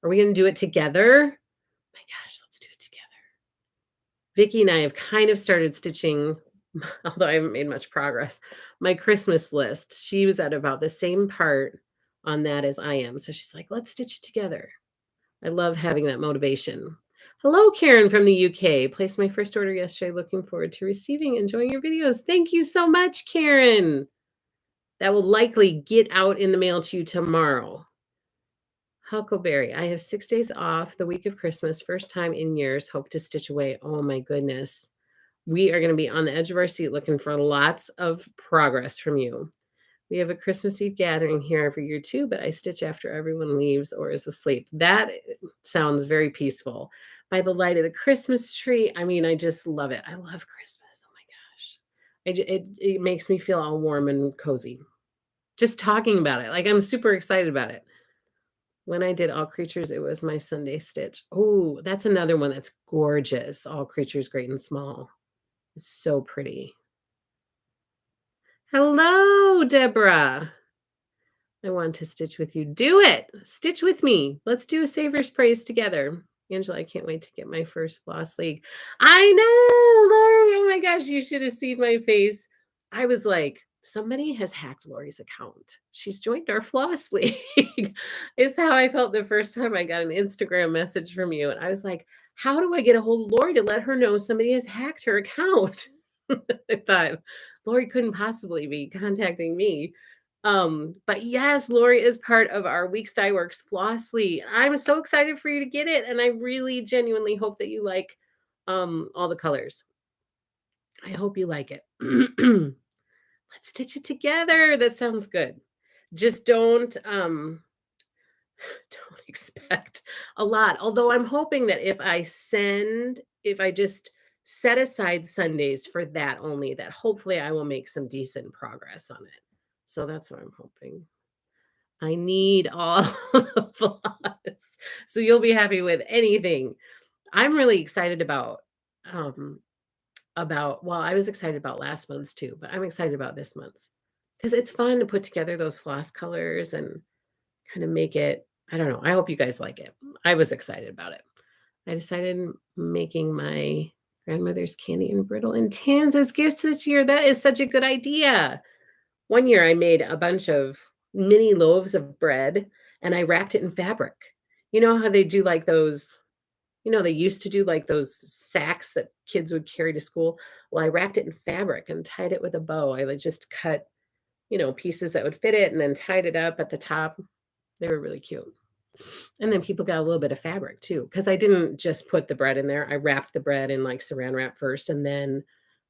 are we going to do it together? My gosh, let's do it together. Vicky and I have kind of started stitching, although I haven't made much progress, my Christmas list. She was at about the same part on that as I am. So she's like, let's stitch it together. I love having that motivation. Hello, Karen from the UK. Placed my first order yesterday. Looking forward to receiving, enjoying your videos. Thank you so much, Karen. That will likely get out in the mail to you tomorrow. Huckleberry, I have 6 days off the week of Christmas. First time in years. Hope to stitch away. Oh my goodness. We are going to be on the edge of our seat looking for lots of progress from you. We have a Christmas Eve gathering here every year too, but I stitch after everyone leaves or is asleep. That sounds very peaceful. By the light of the Christmas tree. I mean, I just love it. I love Christmas. Oh my gosh. It makes me feel all warm and cozy. Just talking about it. Like I'm super excited about it. When I did All Creatures, it was my Sunday stitch. Oh, that's another one that's gorgeous. All Creatures Great and Small. It's so pretty. Hello, Deborah. I want to stitch with you. Do it. Stitch with me. Let's do a Savior's Praise together. Angela, I can't wait to get my first floss league. I know, Lori. Oh my gosh, you should have seen my face. I was like, somebody has hacked Lori's account. She's joined our floss league. It's how I felt the first time I got an Instagram message from you. And I was like, how do I get a hold of Lori to let her know somebody has hacked her account? I thought Lori couldn't possibly be contacting me. But yes, Lori is part of our Weeks Dye Works Flossly. I'm so excited for you to get it, and I really genuinely hope that you like all the colors. I hope you like it. Let's stitch it together. That sounds good. Just don't expect a lot. Although I'm hoping that if I just set aside Sundays for that only, that hopefully I will make some decent progress on it. So that's what I'm hoping. I need all the floss. So you'll be happy with anything. I'm really excited well, I was excited about last month's too, but I'm excited about this month's because it's fun to put together those floss colors and kind of make it, I don't know. I hope you guys like it. I was excited about it. I decided making my grandmother's candy and brittle and tins as gifts this year. That is such a good idea. One year I made a bunch of mini loaves of bread and I wrapped it in fabric. You know how they do like those, they used to do like those sacks that kids would carry to school. Well, I wrapped it in fabric and tied it with a bow. I like just cut, pieces that would fit it and then tied it up at the top. They were really cute. And then people got a little bit of fabric too, because I didn't just put the bread in there. I wrapped the bread in like saran wrap first and then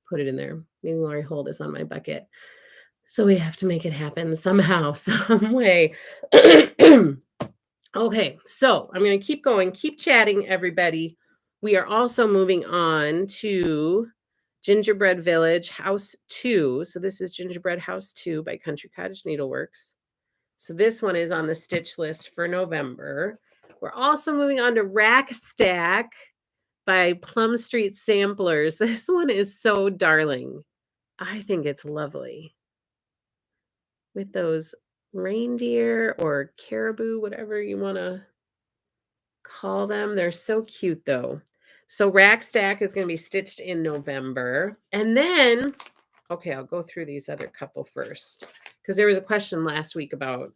put it in there. Meaning Lori Holt is on my bucket. So we have to make it happen somehow, some way. Okay, so I'm going to keep going, keep chatting, everybody. We are also moving on to Gingerbread Village House 2. So this is Gingerbread House 2 by Country Cottage Needleworks. So this one is on the stitch list for November. We're also moving on to Rack Stack by Plum Street Samplers. This one is so darling. I think it's lovely. With those reindeer or caribou, whatever you want to call them. They're so cute though. So Rack Stack is going to be stitched in November. And then, okay, I'll go through these other couple first because there was a question last week about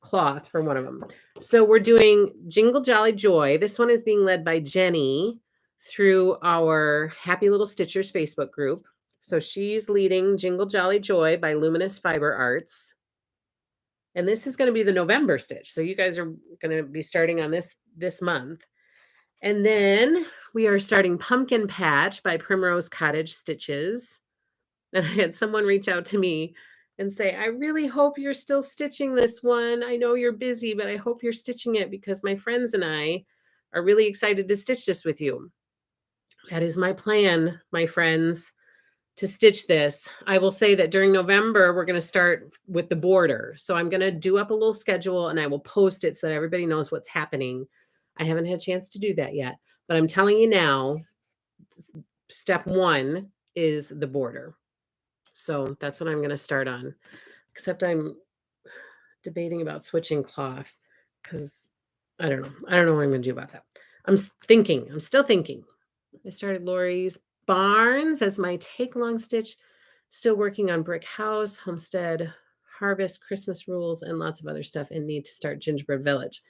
cloth for one of them. So we're doing Jingle Jolly Joy. This one is being led by Jenny through our Happy Little Stitchers Facebook group. So she's leading Jingle Jolly Joy by Luminous Fiber Arts. And this is going to be the November stitch. So you guys are going to be starting on this month. And then we are starting Pumpkin Patch by Primrose Cottage Stitches. And I had someone reach out to me and say, I really hope you're still stitching this one. I know you're busy, but I hope you're stitching it because my friends and I are really excited to stitch this with you. That is my plan, my friends, to stitch this. I will say that during November, we're going to start with the border. So I'm going to do up a little schedule and I will post it so that everybody knows what's happening. I haven't had a chance to do that yet, but I'm telling you now, step 1 is the border. So that's what I'm going to start on, except I'm debating about switching cloth because I don't know. I don't know what I'm going to do about that. I'm still thinking. I started Lori's Barns as my take long stitch, still working on Brick House, Homestead, Harvest, Christmas Rules, and lots of other stuff, and need to start Gingerbread Village.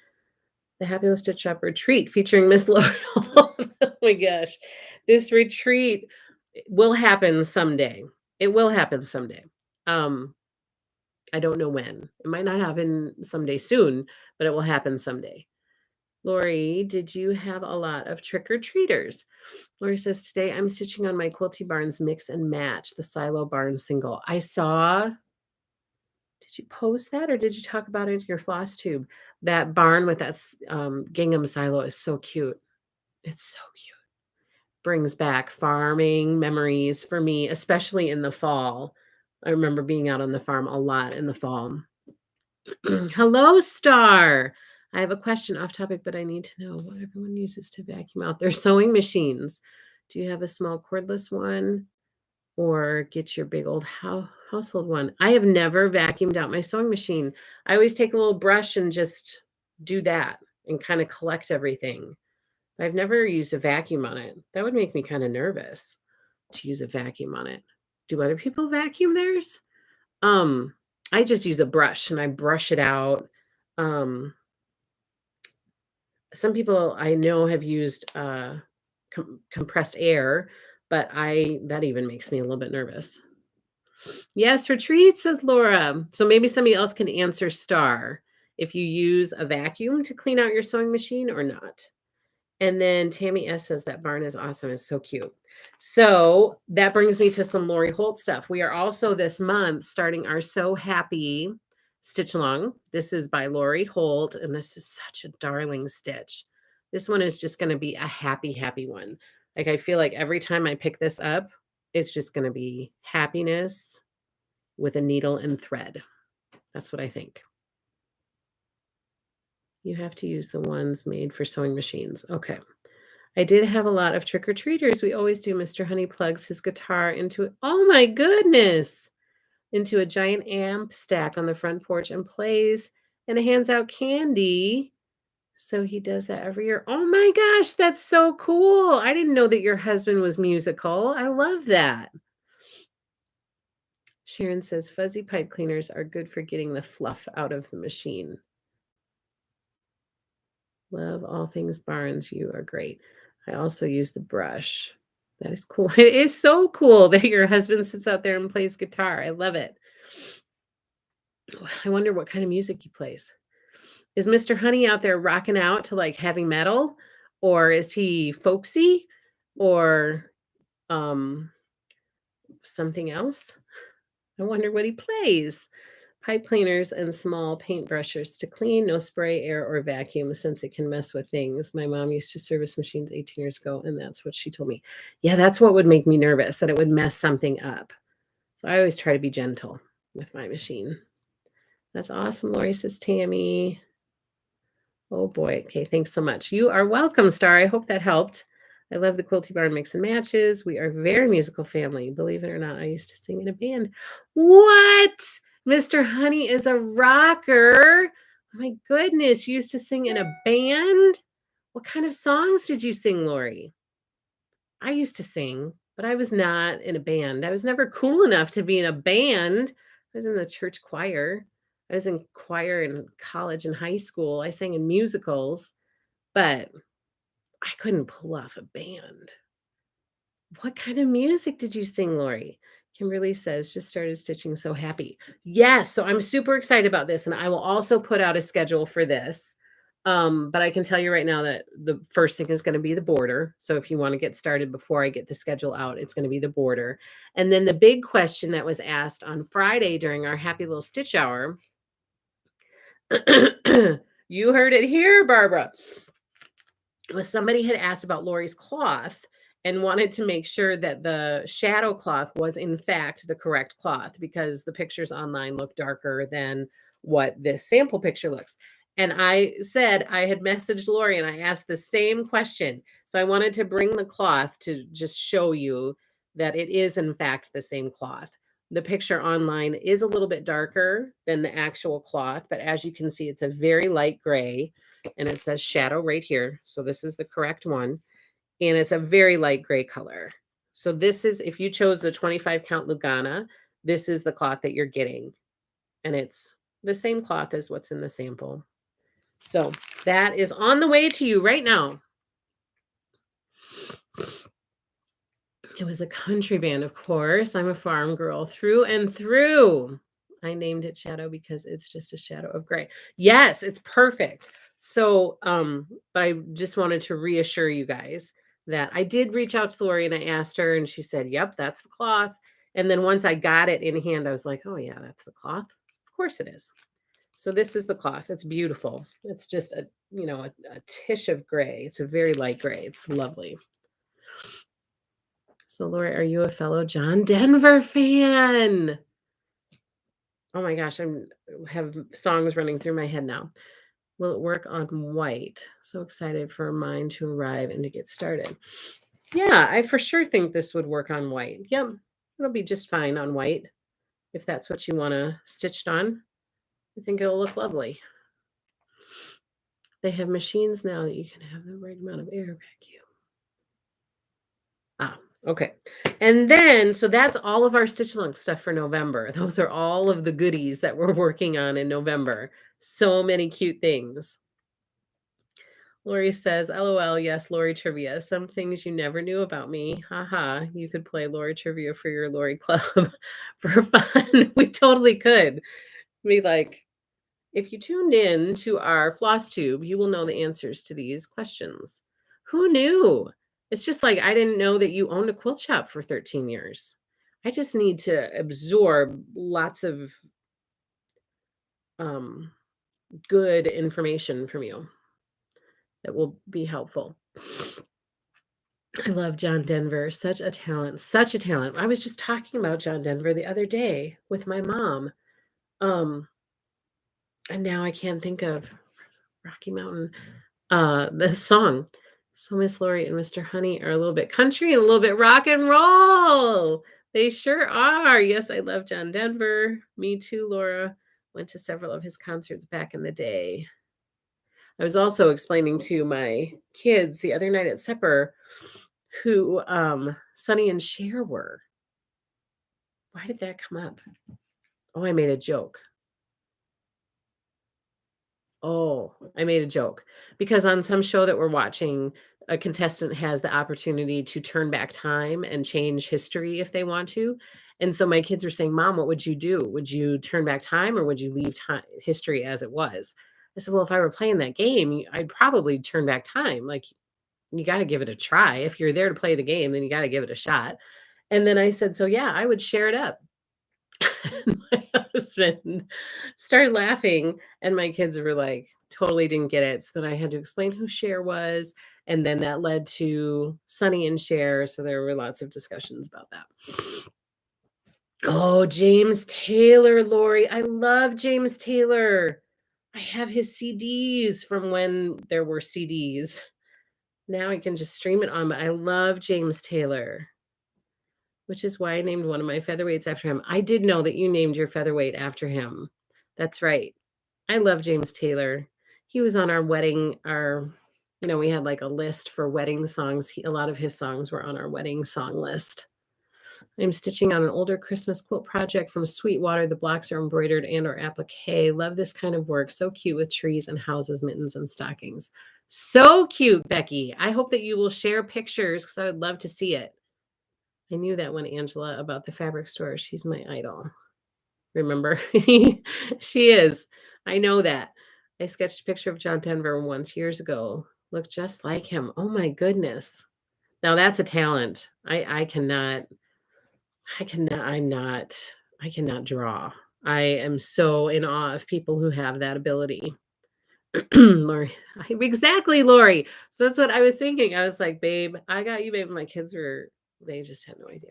The Happy Little Stitch Shop retreat featuring Miss Laurel. Oh my gosh. This retreat will happen someday. It will happen someday. I don't know when. It might not happen someday soon, but it will happen someday. Lori, did you have a lot of trick-or-treaters? Lori says, today I'm stitching on my Quilty Barns Mix and Match, the Silo Barn single. I saw, did you post that or did you talk about it in your Flosstube? That barn with that gingham silo is so cute. It's so cute. Brings back farming memories for me, especially in the fall. I remember being out on the farm a lot in the fall. Hello, Star. I have a question off topic, but I need to know what everyone uses to vacuum out their sewing machines. Do you have a small cordless one or get your big old household one? I have never vacuumed out my sewing machine. I always take a little brush and just do that and kind of collect everything. I've never used a vacuum on it. That would make me kind of nervous to use a vacuum on it. Do other people vacuum theirs? I just use a brush and I brush it out. Some people I know have used compressed air, but that even makes me a little bit nervous. Yes, retreat, says Laura. So maybe somebody else can answer Star if you use a vacuum to clean out your sewing machine or not. And then Tammy S says that barn is awesome. It's so cute. So that brings me to some Lori Holt stuff. We are also this month starting our So Happy Stitch Along. This is by Lori Holt, and this is such a darling stitch. This one is just going to be a happy, happy one. Like I feel like every time I pick this up, it's just going to be happiness with a needle and thread. That's what I think. You have to use the ones made for sewing machines. Okay. I did have a lot of trick-or-treaters. We always do. Mr. Honey plugs his guitar into it. Oh my goodness. Into a giant amp stack on the front porch and plays and hands out candy. So he does that every year. Oh my gosh, that's so cool. I didn't know that your husband was musical. I love that. Sharon says fuzzy pipe cleaners are good for getting the fluff out of the machine. Love all things Barnes. You are great. I also use the brush. That is cool. It is so cool that your husband sits out there and plays guitar. I love it. I wonder what kind of music he plays. Is Mr. Honey out there rocking out to like heavy metal? Or is he folksy? Or something else? I wonder what he plays. Pipe cleaners and small paint brushers to clean, no spray, air, or vacuum since it can mess with things. My mom used to service machines 18 years ago, and that's what she told me. Yeah, that's what would make me nervous, that it would mess something up. So I always try to be gentle with my machine. That's awesome, Lori, says Tammy. Oh boy. Okay, thanks so much. You are welcome, Star. I hope that helped. I love the Quilty Barn mix and matches. We are a very musical family. Believe it or not, I used to sing in a band. What? Mr. Honey is a rocker. Oh my goodness, you used to sing in a band? What kind of songs did you sing, Lori? I used to sing, but I was not in a band. I was never cool enough to be in a band. I was in the church choir. I was in choir in college and high school. I sang in musicals, but I couldn't pull off a band. What kind of music did you sing, Lori? Kimberly says, just started stitching, so happy. Yes, so I'm super excited about this, and I will also put out a schedule for this. But I can tell you right now that the first thing is going to be the border. So if you want to get started before I get the schedule out, it's going to be the border. And then the big question that was asked on Friday during our happy little stitch hour, you heard it here, Barbara, was somebody had asked about Lori's cloth and wanted to make sure that the shadow cloth was in fact the correct cloth because the pictures online look darker than what this sample picture looks. And I said I had messaged Lori and I asked the same question. So I wanted to bring the cloth to just show you that it is in fact the same cloth. The picture online is a little bit darker than the actual cloth, but as you can see, it's a very light gray and it says shadow right here. So this is the correct one. And it's a very light gray color. So this is, if you chose the 25 count Lugana, this is the cloth that you're getting. And it's the same cloth as what's in the sample. So that is on the way to you right now. It was a country band, of course. I'm a farm girl through and through. I named it Shadow because it's just a shadow of gray. Yes, it's perfect. So, but I just wanted to reassure you guys that I did reach out to Lori and I asked her, and she said, "Yep, that's the cloth." And then once I got it in hand, I was like, "Oh yeah, that's the cloth. Of course it is." So this is the cloth. It's beautiful. It's just a a tish of gray. It's a very light gray. It's lovely. So, Lori, are you a fellow John Denver fan? Oh my gosh, I have songs running through my head now. Will it work on white? So excited for mine to arrive and to get started. Yeah, I for sure think this would work on white. Yep, it'll be just fine on white if that's what you want to stitch it on. I think it'll look lovely. They have machines now that you can have the right amount of air vacuum. Ah, okay. And then, so that's all of our stitch along stuff for November. Those are all of the goodies that we're working on in November. So many cute things. Lori says, LOL, yes, Lori trivia. Some things you never knew about me. Haha, you could play Lori trivia for your Lori club for fun. We totally could. Be like, if you tuned in to our Flosstube, you will know the answers to these questions. Who knew? It's just like I didn't know that you owned a quilt shop for 13 years. I just need to absorb lots of good information from you that will be helpful. I love John Denver. Such a talent. Such a talent. I was just talking about John Denver the other day with my mom. And now I can't think of Rocky Mountain. The song. So Miss Lori and Mr. Honey are a little bit country and a little bit rock and roll. They sure are. Yes, I love John Denver. Me too, Laura. Went to several of his concerts back in the day. I was also explaining to my kids the other night at supper who Sonny and Cher were. Why did that come up? Oh, I made a joke. Oh, I made a joke because on some show that we're watching, a contestant has the opportunity to turn back time and change history if they want to. And so my kids were saying, "Mom, what would you do? Would you turn back time or would you leave time history as it was?" I said, "Well, if I were playing that game, I'd probably turn back time. Like you got to give it a try. If you're there to play the game, then you got to give it a shot." And then I said, "So yeah, I would share it up. And my husband started laughing, and my kids were like, totally didn't get it. So then I had to explain who Cher was. And then that led to Sonny and Cher. So there were lots of discussions about that. Oh, James Taylor, Lori. I love James Taylor. I have his CDs from when there were CDs. Now I can just stream it on, but I love James Taylor, which is why I named one of my featherweights after him. I did know that you named your featherweight after him. That's right. I love James Taylor. He was on our wedding, we had like a list for wedding songs. A lot of his songs were on our wedding song list. I'm stitching on an older Christmas quilt project from Sweetwater. The blocks are embroidered and or applique. Love this kind of work. So cute with trees and houses, mittens, and stockings. So cute, Becky. I hope that you will share pictures because I would love to see it. I knew that one, Angela, about the fabric store. She's my idol. Remember? She is. I know that. I sketched a picture of John Denver once years ago. Looked just like him. Oh my goodness. Now that's a talent. I cannot draw. I am so in awe of people who have that ability. Lori, exactly, Lori. So that's what I was thinking. I was like, babe, I got you, babe. My kids they just had no idea.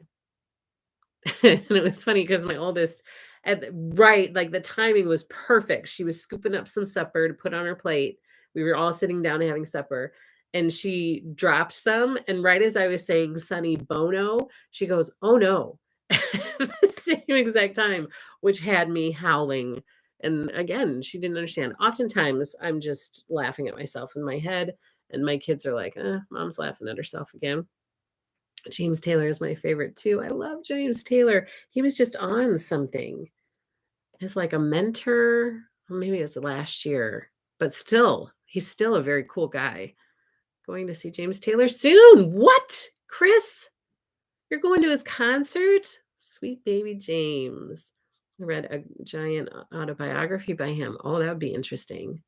And it was funny because my oldest, like the timing was perfect. She was scooping up some supper to put on her plate. We were all sitting down having supper, and she dropped some. And right as I was saying Sonny Bono, she goes, "Oh no," at the same exact time, which had me howling. And again, she didn't understand. Oftentimes, I'm just laughing at myself in my head, and my kids are like, "Mom's laughing at herself again." James Taylor is my favorite too. I love James Taylor. He was just on something as like a mentor. Or maybe it was last year, but still, he's still a very cool guy. Going to see James Taylor soon. What? Chris? You're going to his concert? Sweet baby James. I read a giant autobiography by him. Oh, that would be interesting.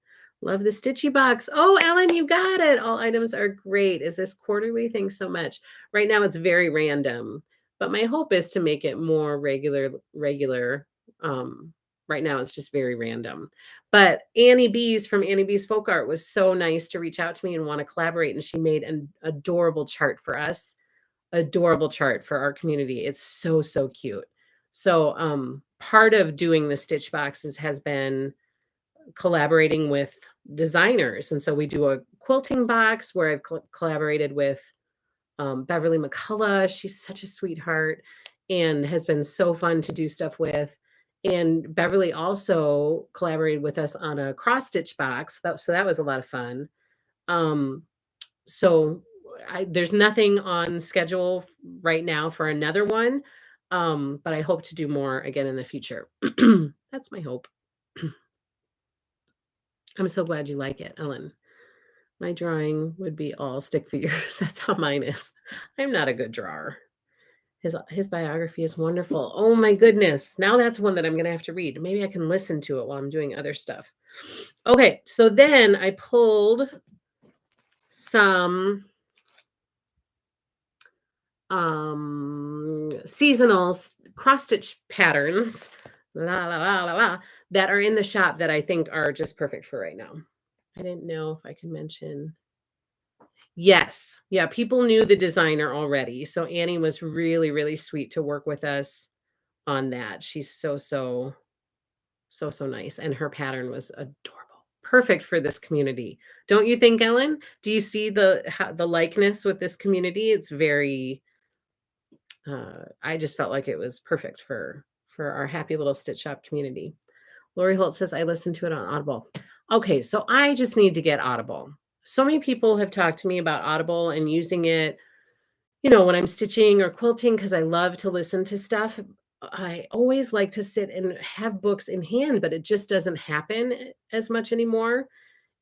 Love the Stitchy box. Oh, Ellen, you got it. All items are great. Is this quarterly? Thanks so much. Right now it's very random, but my hope is to make it more regular. Um, right now it's just very random. But Annie Bees from Annie Bees Folk Art was so nice to reach out to me and want to collaborate. And she made an adorable chart for us, adorable chart for our community. It's so, so cute. So part of doing the stitch boxes has been collaborating with designers. And so we do a quilting box where I've collaborated with Beverly McCullough. She's such a sweetheart and has been so fun to do stuff with. And Beverly also collaborated with us on a cross stitch box. So that was a lot of fun. So there's nothing on schedule right now for another one. But I hope to do more again in the future. That's my hope. I'm so glad you like it, Ellen. My drawing would be all stick figures. That's how mine is. I'm not a good drawer. His biography is wonderful. Oh my goodness. Now that's one that I'm going to have to read. Maybe I can listen to it while I'm doing other stuff. Okay, so then I pulled some seasonal cross stitch patterns that are in the shop that I think are just perfect for right now. I didn't know if I could mention. Yes. Yeah, people knew the designer already. So Annie was really, really sweet to work with us on that. She's so nice. And her pattern was adorable. Perfect for this community. Don't you think, Ellen? Do you see the likeness with this community? It's very I just felt like it was perfect for our happy little stitch shop community. Lori Holt says, I listened to it on Audible. Okay, so I just need to get Audible. So many people have talked to me about Audible and using it, when I'm stitching or quilting, because I love to listen to stuff. I always like to sit and have books in hand, but it just doesn't happen as much anymore.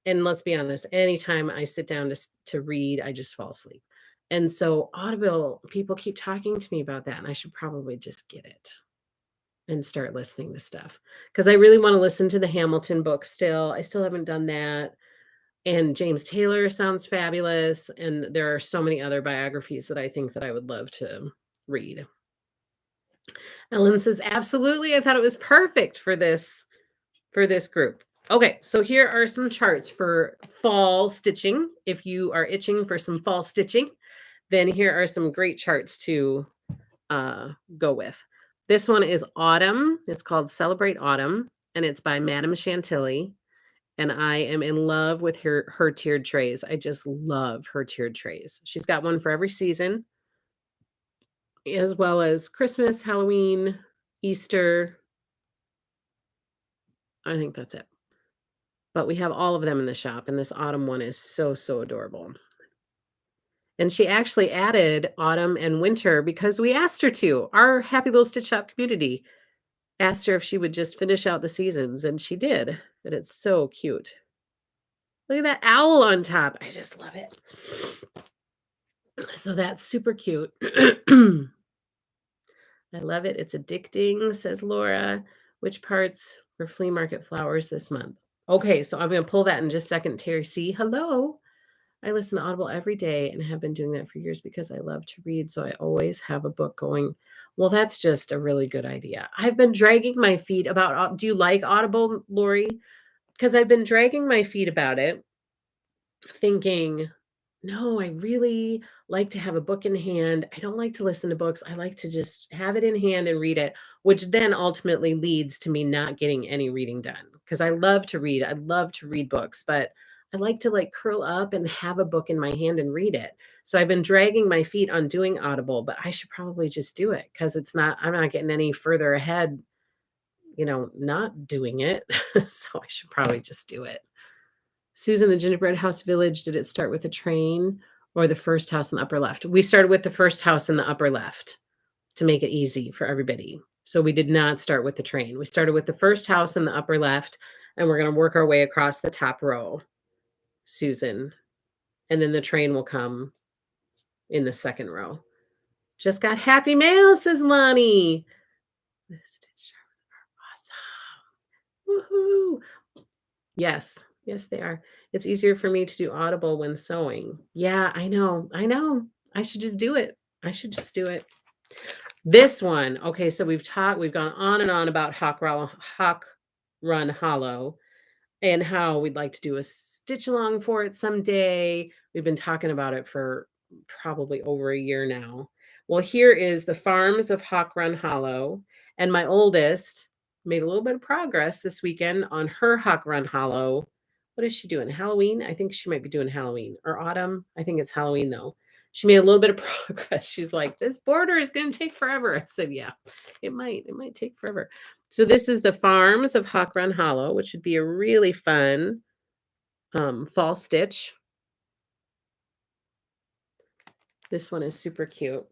And let's be honest, anytime I sit down to read, I just fall asleep. And so Audible, people keep talking to me about that, and I should probably just get it and start listening to stuff because I really want to listen to the Hamilton book still. I still haven't done that. And James Taylor sounds fabulous. And there are so many other biographies that I think that I would love to read. Ellen says, absolutely. I thought it was perfect for this group. Okay, so here are some charts for fall stitching. If you are itching for some fall stitching, then here are some great charts to go with. This one is autumn. It's called Celebrate Autumn, and it's by Madame Chantilly. And I am in love with her tiered trays. I just love her tiered trays. She's got one for every season, as well as Christmas, Halloween, Easter. I think that's it. But we have all of them in the shop, and this autumn one is so, so adorable. And she actually added autumn and winter because we asked her to. Our happy little Stitch Shop community asked her if she would just finish out the seasons, and she did. And it's so cute. Look at that owl on top. I just love it. So that's super cute. I love it. It's addicting, says Laura. Which parts were flea market flowers this month? Okay, so I'm going to pull that in just a second. Terry C. Hello. I listen to Audible every day and have been doing that for years because I love to read. So I always have a book going. Well, that's just a really good idea. I've been dragging my feet about. Do you like Audible, Lori? Because I've been dragging my feet about it, thinking, no, I really like to have a book in hand. I don't like to listen to books. I like to just have it in hand and read it, which then ultimately leads to me not getting any reading done because I love to read. I love to read books, but I like to like curl up and have a book in my hand and read it. So I've been dragging my feet on doing Audible, but I should probably just do it because I'm not getting any further ahead, not doing it. So I should probably just do it. Susan, the Gingerbread House Village, did it start with a train or the first house in the upper left? We started with the first house in the upper left to make it easy for everybody. So we did not start with the train. We started with the first house in the upper left, and we're going to work our way across the top row, Susan. And then the train will come in the second row. Just got happy mail, says Lonnie. The stitch charms are awesome. Woohoo. Yes. Yes, they are. It's easier for me to do Audible when sewing. Yeah, I know. I know. I should just do it. I should just do it. This one. Okay, so we've gone on and on about Hawk Run Hollow and how we'd like to do a stitch along for it someday. We've been talking about it for probably over a year now. Well, here is the Farms of Hawk Run Hollow, and my oldest made a little bit of progress this weekend on her Hawk Run Hollow. What is she doing? Halloween? I think she might be doing Halloween or autumn. I think it's Halloween though. She made a little bit of progress. She's like, this border is going to take forever. I said, yeah, it might take forever. So this is the Farms of Hawk Run Hollow, which would be a really fun fall stitch. This one is super cute.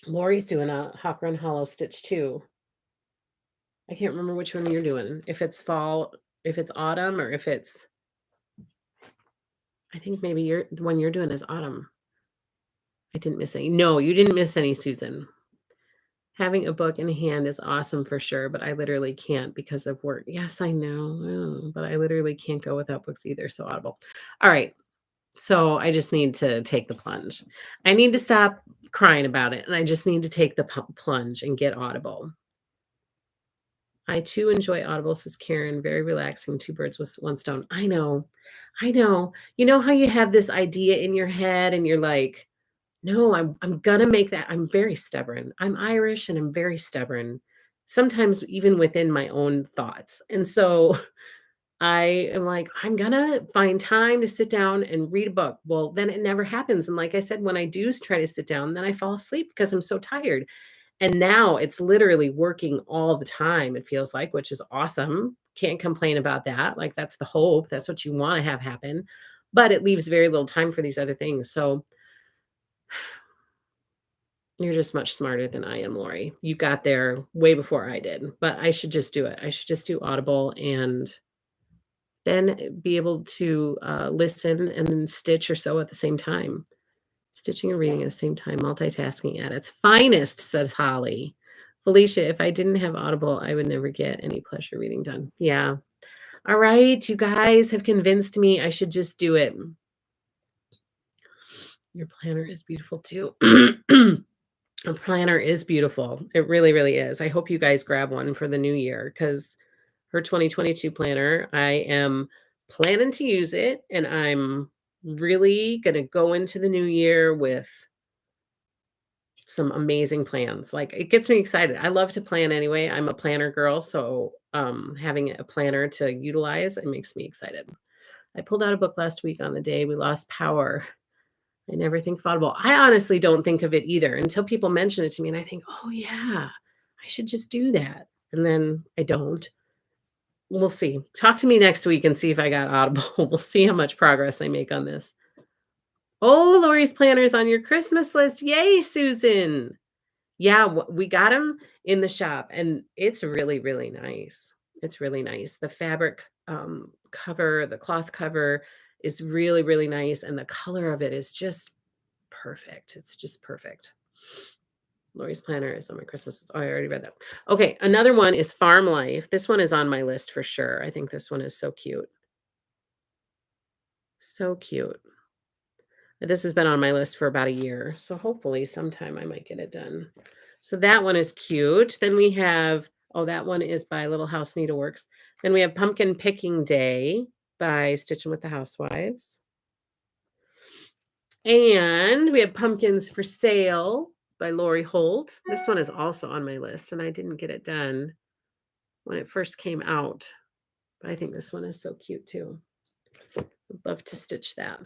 Lori's doing a Hawk Run Hollow stitch too. I can't remember which one you're doing. If it's fall, if it's autumn, or if it's, I think maybe the one you're doing is autumn. I didn't miss any. No, you didn't miss any, Susan. Having a book in hand is awesome for sure, but I literally can't because of work. Yes, I know, but I literally can't go without books either. So Audible. All right. So I just need to take the plunge. I need to stop crying about it, and I just need to take the plunge and get Audible. I too enjoy Audible, says Karen. Very relaxing. Two birds with one stone. I know. I know. You know how you have this idea in your head and you're like, no, I'm gonna make that. I'm very stubborn. I'm Irish and I'm very stubborn. Sometimes even within my own thoughts. And so I am like, I'm gonna find time to sit down and read a book. Well, then it never happens. And like I said, when I do try to sit down, then I fall asleep because I'm so tired. And now it's literally working all the time, it feels like, which is awesome. Can't complain about that. Like, that's the hope. That's what you want to have happen. But it leaves very little time for these other things. So you're just much smarter than I am, Lori. You got there way before I did, but I should just do it. I should just do Audible and then be able to listen and then stitch or sew at the same time. Stitching and reading at the same time, multitasking at its finest, said Holly. Felicia, if I didn't have Audible, I would never get any pleasure reading done. Yeah. All right. You guys have convinced me I should just do it. Your planner is beautiful too. A planner is beautiful. It really, really is. I hope you guys grab one for the new year because her 2022 planner, I am planning to use it and I'm really going to go into the new year with some amazing plans. Like it gets me excited. I love to plan anyway. I'm a planner girl, so having a planner to utilize, it makes me excited. I pulled out a book last week on the day we lost power. I never think of Audible. I honestly don't think of it either until people mention it to me and I think, "Oh yeah, I should just do that." And then I don't. We'll see. Talk to me next week and see if I got Audible. We'll see how much progress I make on this. Oh, Lori's planner's on your Christmas list. Yay, Susan. Yeah, we got them in the shop and it's really, really nice. It's really nice. The fabric cover, the cloth cover is really, really nice. And the color of it is just perfect. It's just perfect. Lori's planner is on my Christmas. Oh, I already read that. Okay, another one is Farm Life. This one is on my list for sure. I think this one is so cute. So cute. This has been on my list for about a year. So hopefully sometime I might get it done. So that one is cute. Then we have, oh, that one is by Little House Needleworks. Then we have Pumpkin Picking Day by Stitching with the Housewives. And we have Pumpkins for Sale by Lori Holt. This one is also on my list, and I didn't get it done when it first came out. But I think this one is so cute too. I'd love to stitch that.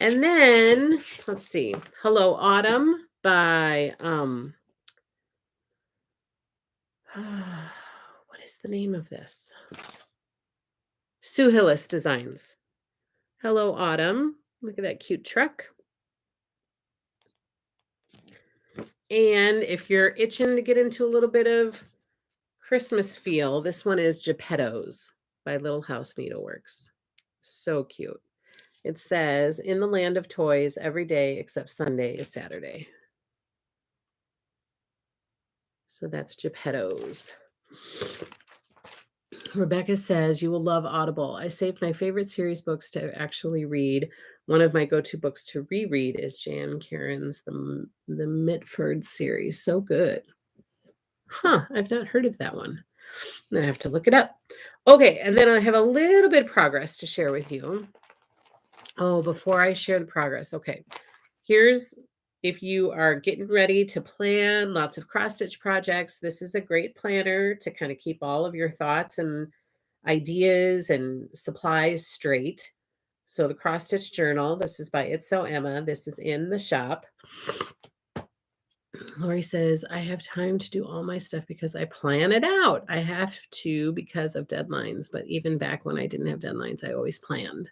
And then let's see, Hello Autumn by what is the name of this? Sue Hillis Designs. Hello Autumn. Look at that cute truck. And if you're itching to get into a little bit of Christmas feel, this one is Geppettos by Little House Needleworks. So cute. It says, in the land of toys, every day except Sunday is Saturday. So that's Geppettos. Rebecca says, you will love Audible. I saved my favorite series books to actually read. One of my go-to books to reread is Jan Karen's The Mitford series. So good. Huh, I've not heard of that one. I'm going to have to look it up. Okay, and then I have a little bit of progress to share with you. Oh, before I share the progress, okay. Here's, if you are getting ready to plan lots of cross-stitch projects, this is a great planner to kind of keep all of your thoughts and ideas and supplies straight. So the cross-stitch journal, this is by It's So Emma. This is in the shop. Lori says, I have time to do all my stuff because I plan it out. I have to because of deadlines. But even back when I didn't have deadlines, I always planned.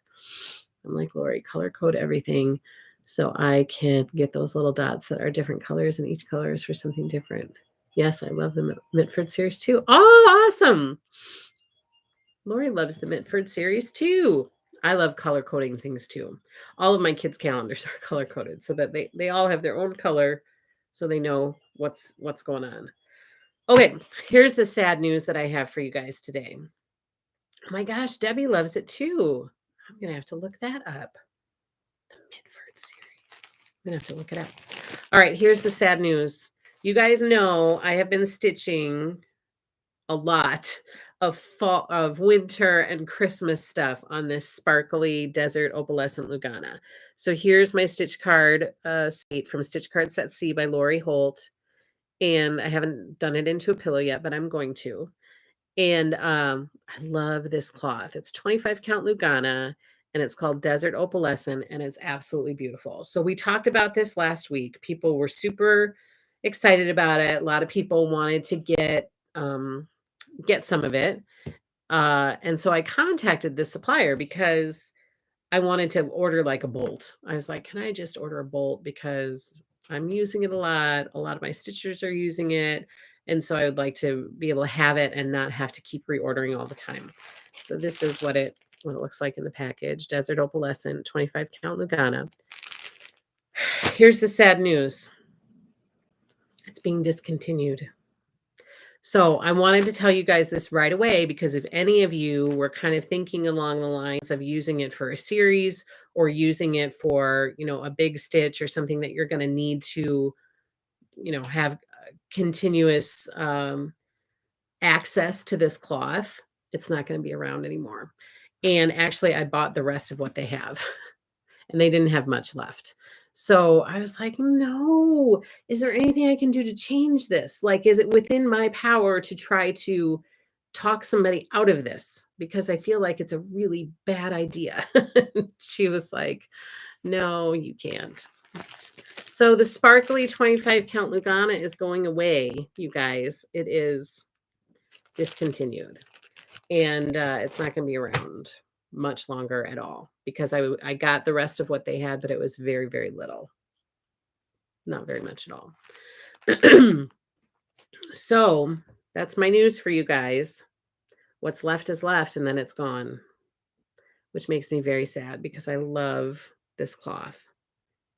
I'm like, Lori, color code everything so I can get those little dots that are different colors and each color is for something different. Yes, I love the Mitford series too. Oh, awesome. Lori loves the Mitford series too. I love color coding things too. All of my kids' calendars are color coded so that they all have their own color so they know what's going on. Okay, here's the sad news that I have for you guys today. Oh my gosh, Debbie loves it too. I'm going to have to look that up. The Mitford series. I'm going to have to look it up. All right, here's the sad news. You guys know I have been stitching a lot of fall, of winter and Christmas stuff on this sparkly desert opalescent Lugana. So here's my stitch card set from Stitch Card Set C by Lori Holt. And I haven't done it into a pillow yet, but I'm going to. And I love this cloth. It's 25 count Lugana and it's called Desert Opalescent and it's absolutely beautiful. So we talked about this last week. People were super excited about it. A lot of people wanted to get some of it. And so I contacted the supplier because I wanted to order like a bolt. I was like, can I just order a bolt because I'm using it a lot. A lot of my stitchers are using it. And so I would like to be able to have it and not have to keep reordering all the time. So this is what it looks like in the package. Desert Opalescent, 25 count Lugana. Here's the sad news. It's being discontinued. So I wanted to tell you guys this right away because if any of you were kind of thinking along the lines of using it for a series or using it for, a big stitch or something that you're going to need to have continuous access to this cloth, it's not going to be around anymore. And actually, I bought the rest of what they have, and they didn't have much left. So I was like, no, is there anything I can do to change this? Like, is it within my power to try to talk somebody out of this? Because I feel like it's a really bad idea. She was like, no, you can't. So the sparkly 25 count Lugana is going away, you guys. It is discontinued. And it's not going to be around much longer at all, because I got the rest of what they had, but it was very, very little. Not very much at all. So that's my news for you guys. What's left is left, and then it's gone, which makes me very sad because I love this cloth.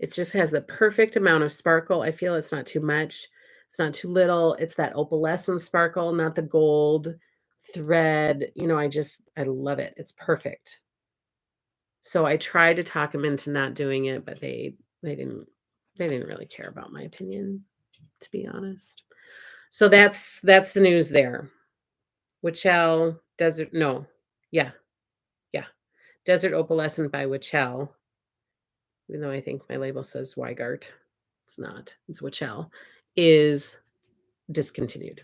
It just has the perfect amount of sparkle. I feel it's not too much. It's not too little. It's that opalescent sparkle, not the gold thread. I love it. It's perfect. So I tried to talk them into not doing it, but they didn't really care about my opinion, to be honest. So that's the news there. Wichell Desert, no. Yeah. Desert Opalescent by Wichell. Even though I think my label says Weigart. It's not. It's Wichell. Is discontinued.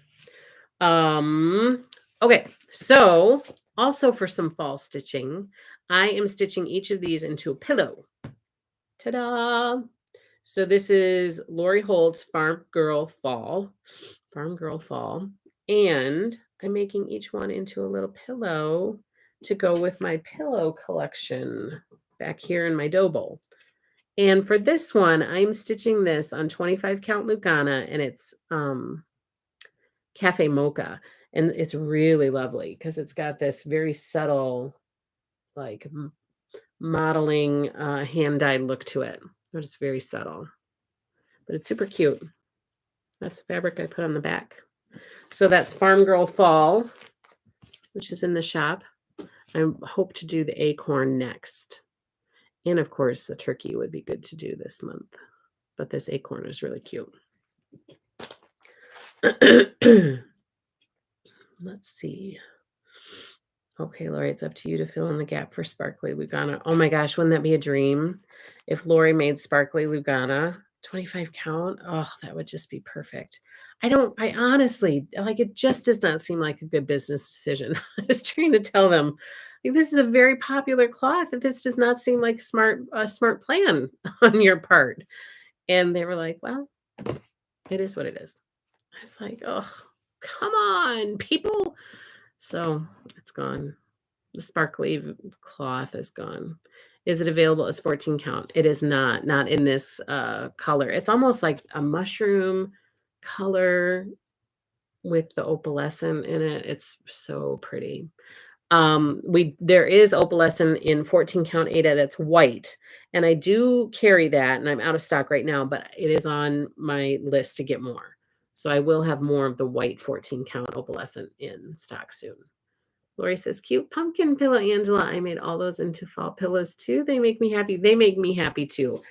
Okay. So also for some fall stitching, I am stitching each of these into a pillow. Ta-da! So this is Lori Holt's Farm Girl Fall. And I'm making each one into a little pillow to go with my pillow collection back here in my dough bowl. And for this one, I'm stitching this on 25 count Lugana, and it's Cafe Mocha. And it's really lovely because it's got this very subtle, like modeling, hand-dyed look to it. But it's very subtle. But it's super cute. That's the fabric I put on the back. So that's Farm Girl Fall, which is in the shop. I hope to do the acorn next. And of course, the turkey would be good to do this month. But this acorn is really cute. Let's see. Okay, Lori, it's up to you to fill in the gap for Sparkly Lugana. Oh my gosh, wouldn't that be a dream? If Lori made Sparkly Lugana, 25 count, oh, that would just be perfect. I honestly, like, it just does not seem like a good business decision. I was trying to tell them, like, this is a very popular cloth. This does not seem like a smart plan on your part. And they were like, well, it is what it is. I was like, oh, come on, people. So it's gone. The sparkly cloth is gone. Is it available as 14 count? It is not in this color. It's almost like a mushroom color with the opalescent in it. It's so pretty. There is opalescent in 14 count Ada that's white, and I do carry that, and I'm out of stock right now, but it is on my list to get more. So I will have more of the white 14 count opalescent in stock soon. Lori says, cute pumpkin pillow, Angela. I made all those into fall pillows too. They make me happy. They make me happy too.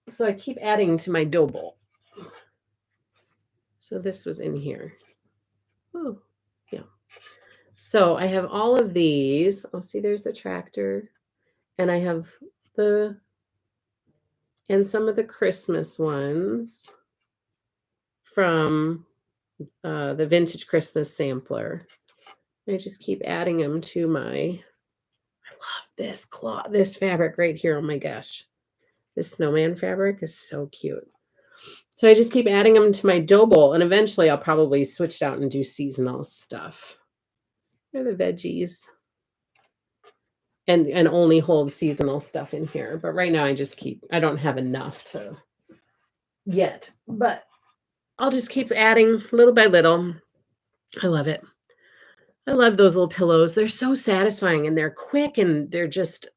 So I keep adding to my dough bowl. So this was in here. Oh, yeah. So I have all of these. Oh, see, there's the tractor. And I have some of the Christmas ones from the Vintage Christmas Sampler. I just keep adding them to I love this fabric right here. Oh my gosh. This snowman fabric is so cute. So I just keep adding them to my dough bowl, and eventually I'll probably switch it out and do seasonal stuff. They're the veggies. And only hold seasonal stuff in here. But right now I don't have enough to yet. But I'll just keep adding little by little. I love it. I love those little pillows. They're so satisfying, and they're quick, and they're just,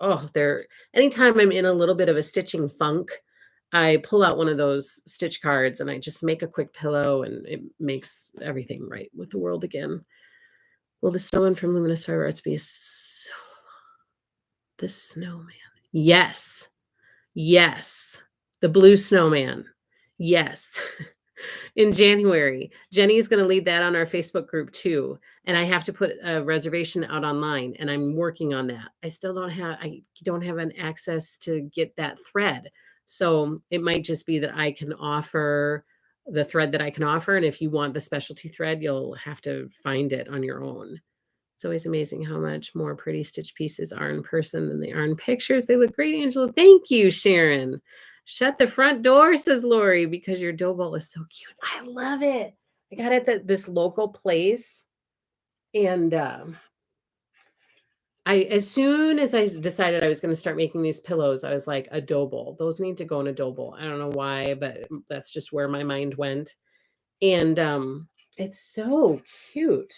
anytime I'm in a little bit of a stitching funk, I pull out one of those stitch cards and I just make a quick pillow, and it makes everything right with the world again. Will the snowman from Luminous Fiber Arts be so long? The snowman. Yes. The blue snowman. Yes. In January. Jenny's gonna lead that on our Facebook group too, and I have to put a reservation out online, and I'm working on that. I don't have an access to get that thread, so it might just be that I can offer the thread that I can offer, and if you want the specialty thread, you'll have to find it on your own. It's always amazing how much more pretty stitch pieces are in person than they are in pictures. They look great, Angela. Thank you, Sharon. Shut the front door, says Lori, because your dough ball is so cute. I love it. I got it at this local place. And as soon as I decided I was going to start making these pillows, I was like, a dough bowl. Those need to go in a dough bowl. I don't know why, but that's just where my mind went. And it's so cute.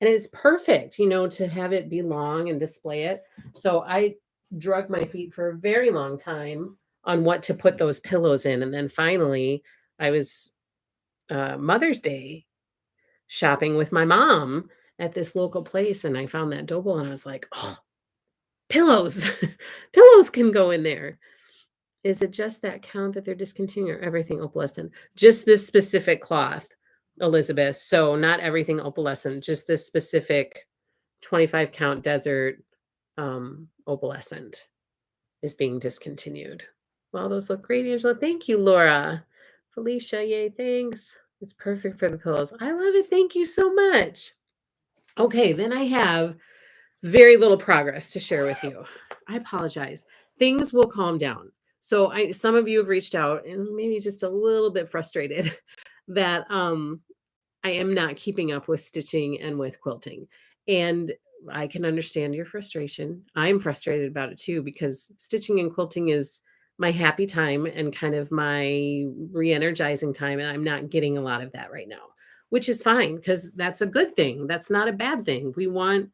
And it's perfect, to have it be long and display it. So I drug my feet for a very long time on what to put those pillows in. And then finally, I was Mother's Day shopping with my mom at this local place. And I found that dough bowl and I was like, oh, pillows, pillows can go in there. Is it just that count that they're discontinuing or everything opalescent? Just this specific cloth, Elizabeth. So not everything opalescent, just this specific 25 count desert opalescent is being discontinued. Well, those look great, Angela. Thank you, Laura. Felicia, yay, thanks. It's perfect for the pillows. I love it. Thank you so much. Okay, then I have very little progress to share with you. I apologize. Things will calm down. So some of you have reached out and maybe just a little bit frustrated that I am not keeping up with stitching and with quilting. And I can understand your frustration. I'm frustrated about it too because stitching and quilting is my happy time and kind of my re-energizing time, and I'm not getting a lot of that right now, which is fine because that's a good thing. That's not a bad thing. We want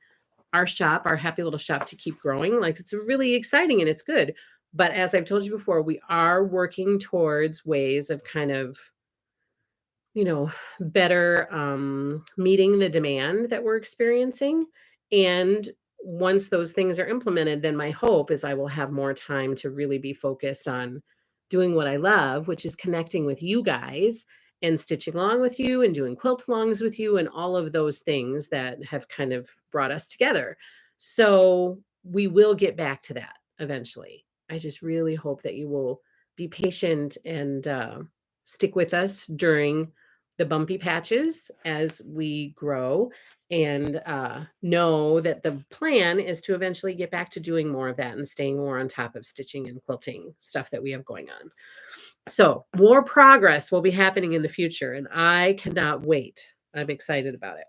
our shop, our happy little shop, to keep growing. Like, it's really exciting and it's good. But as I've told you before, we are working towards ways of kind of, better meeting the demand that we're experiencing. And once those things are implemented, then my hope is I will have more time to really be focused on doing what I love, which is connecting with you guys and stitching along with you and doing quilt alongs with you and all of those things that have kind of brought us together. So we will get back to that eventually. I just really hope that you will be patient and stick with us during the bumpy patches as we grow, and know that the plan is to eventually get back to doing more of that and staying more on top of stitching and quilting stuff that we have going on. So more progress will be happening in the future, and I cannot wait. I'm excited about it.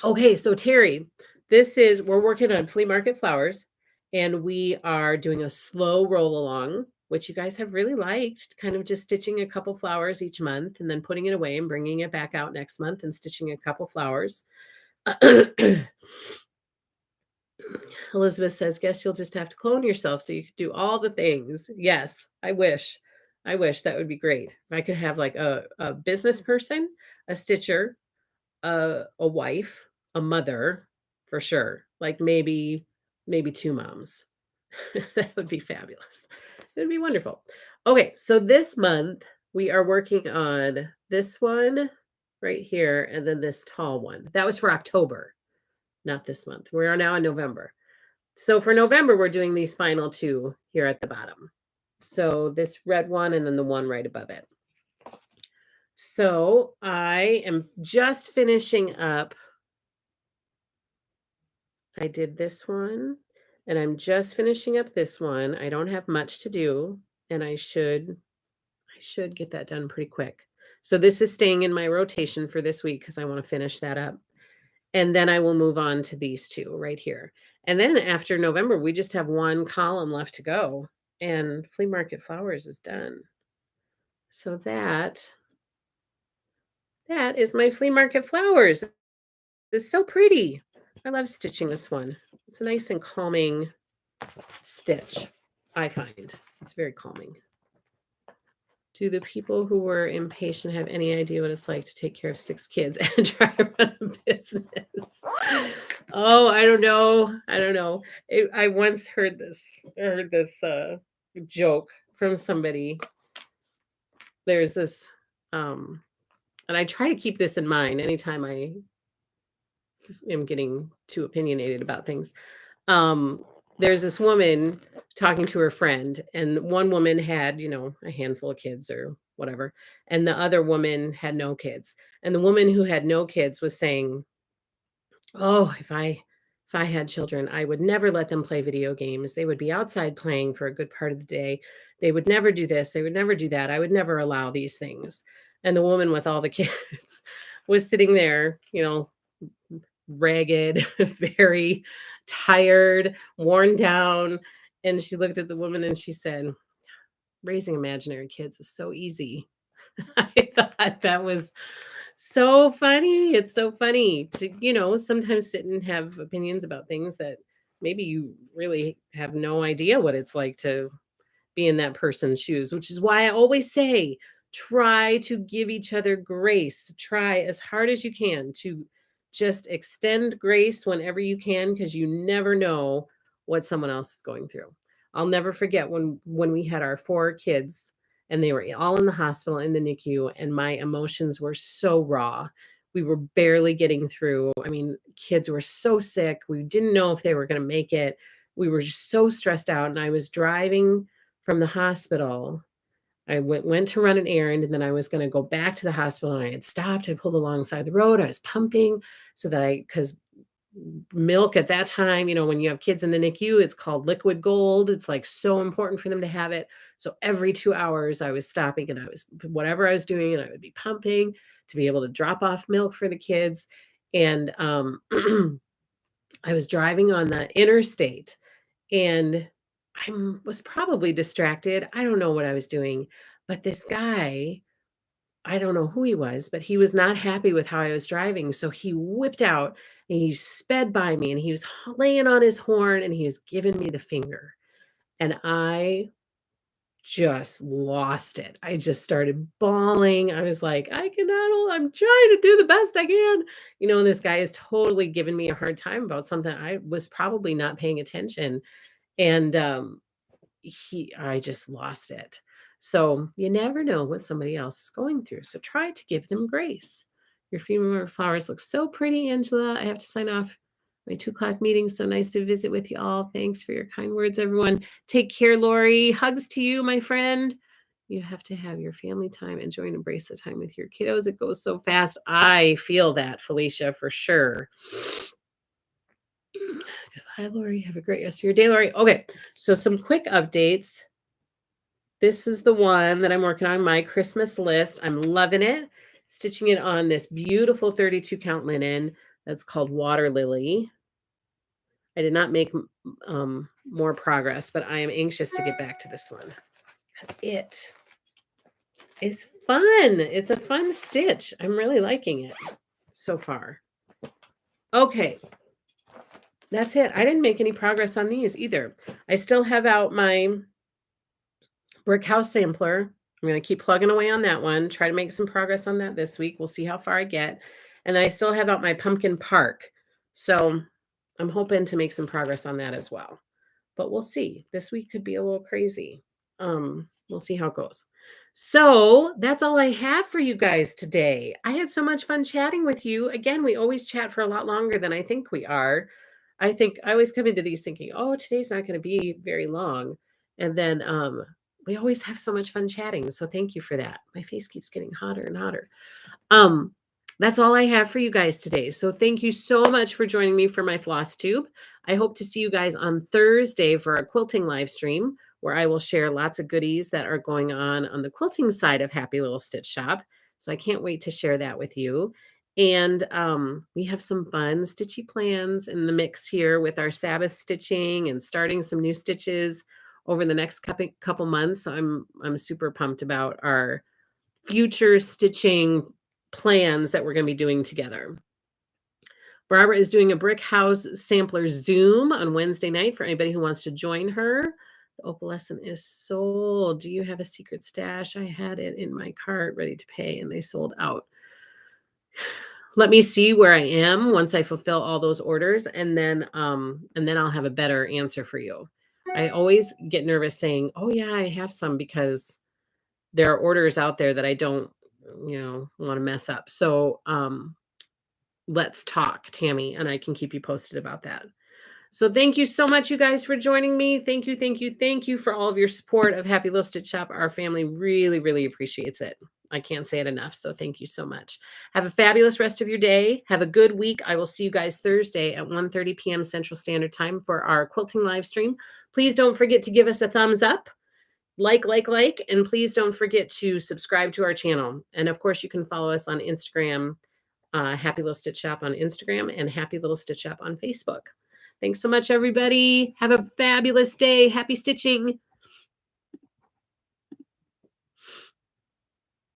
Okay, so Terry, we're working on flea market flowers, and we are doing a slow roll along, which you guys have really liked, kind of just stitching a couple flowers each month and then putting it away and bringing it back out next month and stitching a couple flowers. Elizabeth says, guess you'll just have to clone yourself so you can do all the things. Yes, I wish. I wish that would be great. If I could have like a business person, a stitcher, a wife, a mother, for sure. Like maybe two moms. That would be fabulous. It would be wonderful. Okay, so this month we are working on this one right here and then this tall one. That was for October, not this month. We are now in November. So for November, we're doing these final two here at the bottom. So this red one and then the one right above it. So I am just finishing up. I did this one and I'm just finishing up this one. I don't have much to do and I should get that done pretty quick. So this is staying in my rotation for this week because I want to finish that up. And then I will move on to these two right here. And then after November, we just have one column left to go and flea market flowers is done. So that is my flea market flowers. It's so pretty. I love stitching this one. It's a nice and calming stitch, I find. It's very calming. Do the people who were impatient have any idea what it's like to take care of 6 kids and try to run a business? Oh, I don't know. I once heard this joke from somebody. there's this, um and I try to keep this in mind anytime I am getting too opinionated about things. Um, there's this woman talking to her friend, and one woman had, a handful of kids or whatever, and the other woman had no kids. And the woman who had no kids was saying, "Oh, if I had children, I would never let them play video games. They would be outside playing for a good part of the day. They would never do this, they would never do that. I would never allow these things." And the woman with all the kids was sitting there, ragged, very tired, worn down, and she looked at the woman and she said, "Raising imaginary kids is so easy." I thought that was so funny. It's so funny to, sometimes sit and have opinions about things that maybe you really have no idea what it's like to be in that person's shoes, which is why I always say, try to give each other grace. Try as hard as you can to just extend grace whenever you can, because you never know what someone else is going through. I'll never forget when we had our 4 kids and they were all in the hospital in the NICU, and my emotions were so raw. We were barely getting through. I mean, kids were so sick. We didn't know if they were going to make it. We were just so stressed out, and I was driving from the hospital. I went to run an errand, and then I was gonna go back to the hospital, and I had stopped. I pulled alongside the road. I was pumping so that because milk at that time, when you have kids in the NICU, it's called liquid gold. It's, like, so important for them to have it. So every 2 hours, I was stopping, and I was whatever I was doing, and I would be pumping to be able to drop off milk for the kids, and, I was driving on the interstate, and I was probably distracted. I don't know what I was doing, but this guy, I don't know who he was, but he was not happy with how I was driving. So he whipped out and he sped by me, and he was laying on his horn and he was giving me the finger. And I just lost it. I just started bawling. I was like, I cannot hold, I'm trying to do the best I can. And this guy is totally giving me a hard time about something I was probably not paying attention. And I just lost it. So you never know what somebody else is going through. So try to give them grace. Your female flowers look so pretty, Angela. I have to sign off my 2 o'clock meeting. So nice to visit with you all. Thanks for your kind words, everyone. Take care, Lori. Hugs to you, my friend. You have to have your family time. Enjoy and embrace the time with your kiddos. It goes so fast. I feel that, Felicia, for sure. Goodbye, Lori. Have a great rest of your day, Lori. Okay, so some quick updates. This is the one that I'm working on, my Christmas list. I'm loving it. Stitching it on this beautiful 32 count linen that's called Water Lily. I did not make more progress, but I am anxious to get back to this one because it is fun. It's a fun stitch. I'm really liking it so far. Okay, that's it. I didn't make any progress on these either. I still have out my brick house sampler. I'm going to keep plugging away on that one, try to make some progress on that this week. We'll see how far I get. And then I still have out my pumpkin park. So I'm hoping to make some progress on that as well. But we'll see. This week could be a little crazy. We'll see how it goes. So that's all I have for you guys today. I had so much fun chatting with you. Again, we always chat for a lot longer than I think we are. I think I always come into these thinking, oh, today's not going to be very long. And then we always have so much fun chatting. So thank you for that. My face keeps getting hotter and hotter. Um, that's all I have for you guys today. So thank you so much for joining me for my Flosstube. I hope to see you guys on Thursday for a quilting live stream where I will share lots of goodies that are going on the quilting side of Happy Little Stitch Shop. So I can't wait to share that with you. And we have some fun stitchy plans in the mix here with our Sabbath stitching and starting some new stitches over the next couple months. So I'm super pumped about our future stitching plans that we're going to be doing together. Barbara is doing a brick house sampler Zoom on Wednesday night for anybody who wants to join her. The opalescent is sold. Do you have a secret stash? I had it in my cart ready to pay and they sold out. Let me see where I am once I fulfill all those orders, and then I'll have a better answer for you. I always get nervous saying, "Oh yeah, I have some," because there are orders out there that I don't, want to mess up. So, let's talk, Tammy, and I can keep you posted about that. So thank you so much, you guys, for joining me. Thank you, thank you, thank you for all of your support of Happy Little Stitch Shop. Our family really, really appreciates it. I can't say it enough. So thank you so much. Have a fabulous rest of your day. Have a good week. I will see you guys Thursday at 1:30 p.m. Central Standard Time for our quilting live stream. Please don't forget to give us a thumbs up, like, and please don't forget to subscribe to our channel. And of course, you can follow us on Instagram, Happy Little Stitch Shop on Instagram and Happy Little Stitch Shop on Facebook. Thanks so much, everybody. Have a fabulous day. Happy stitching.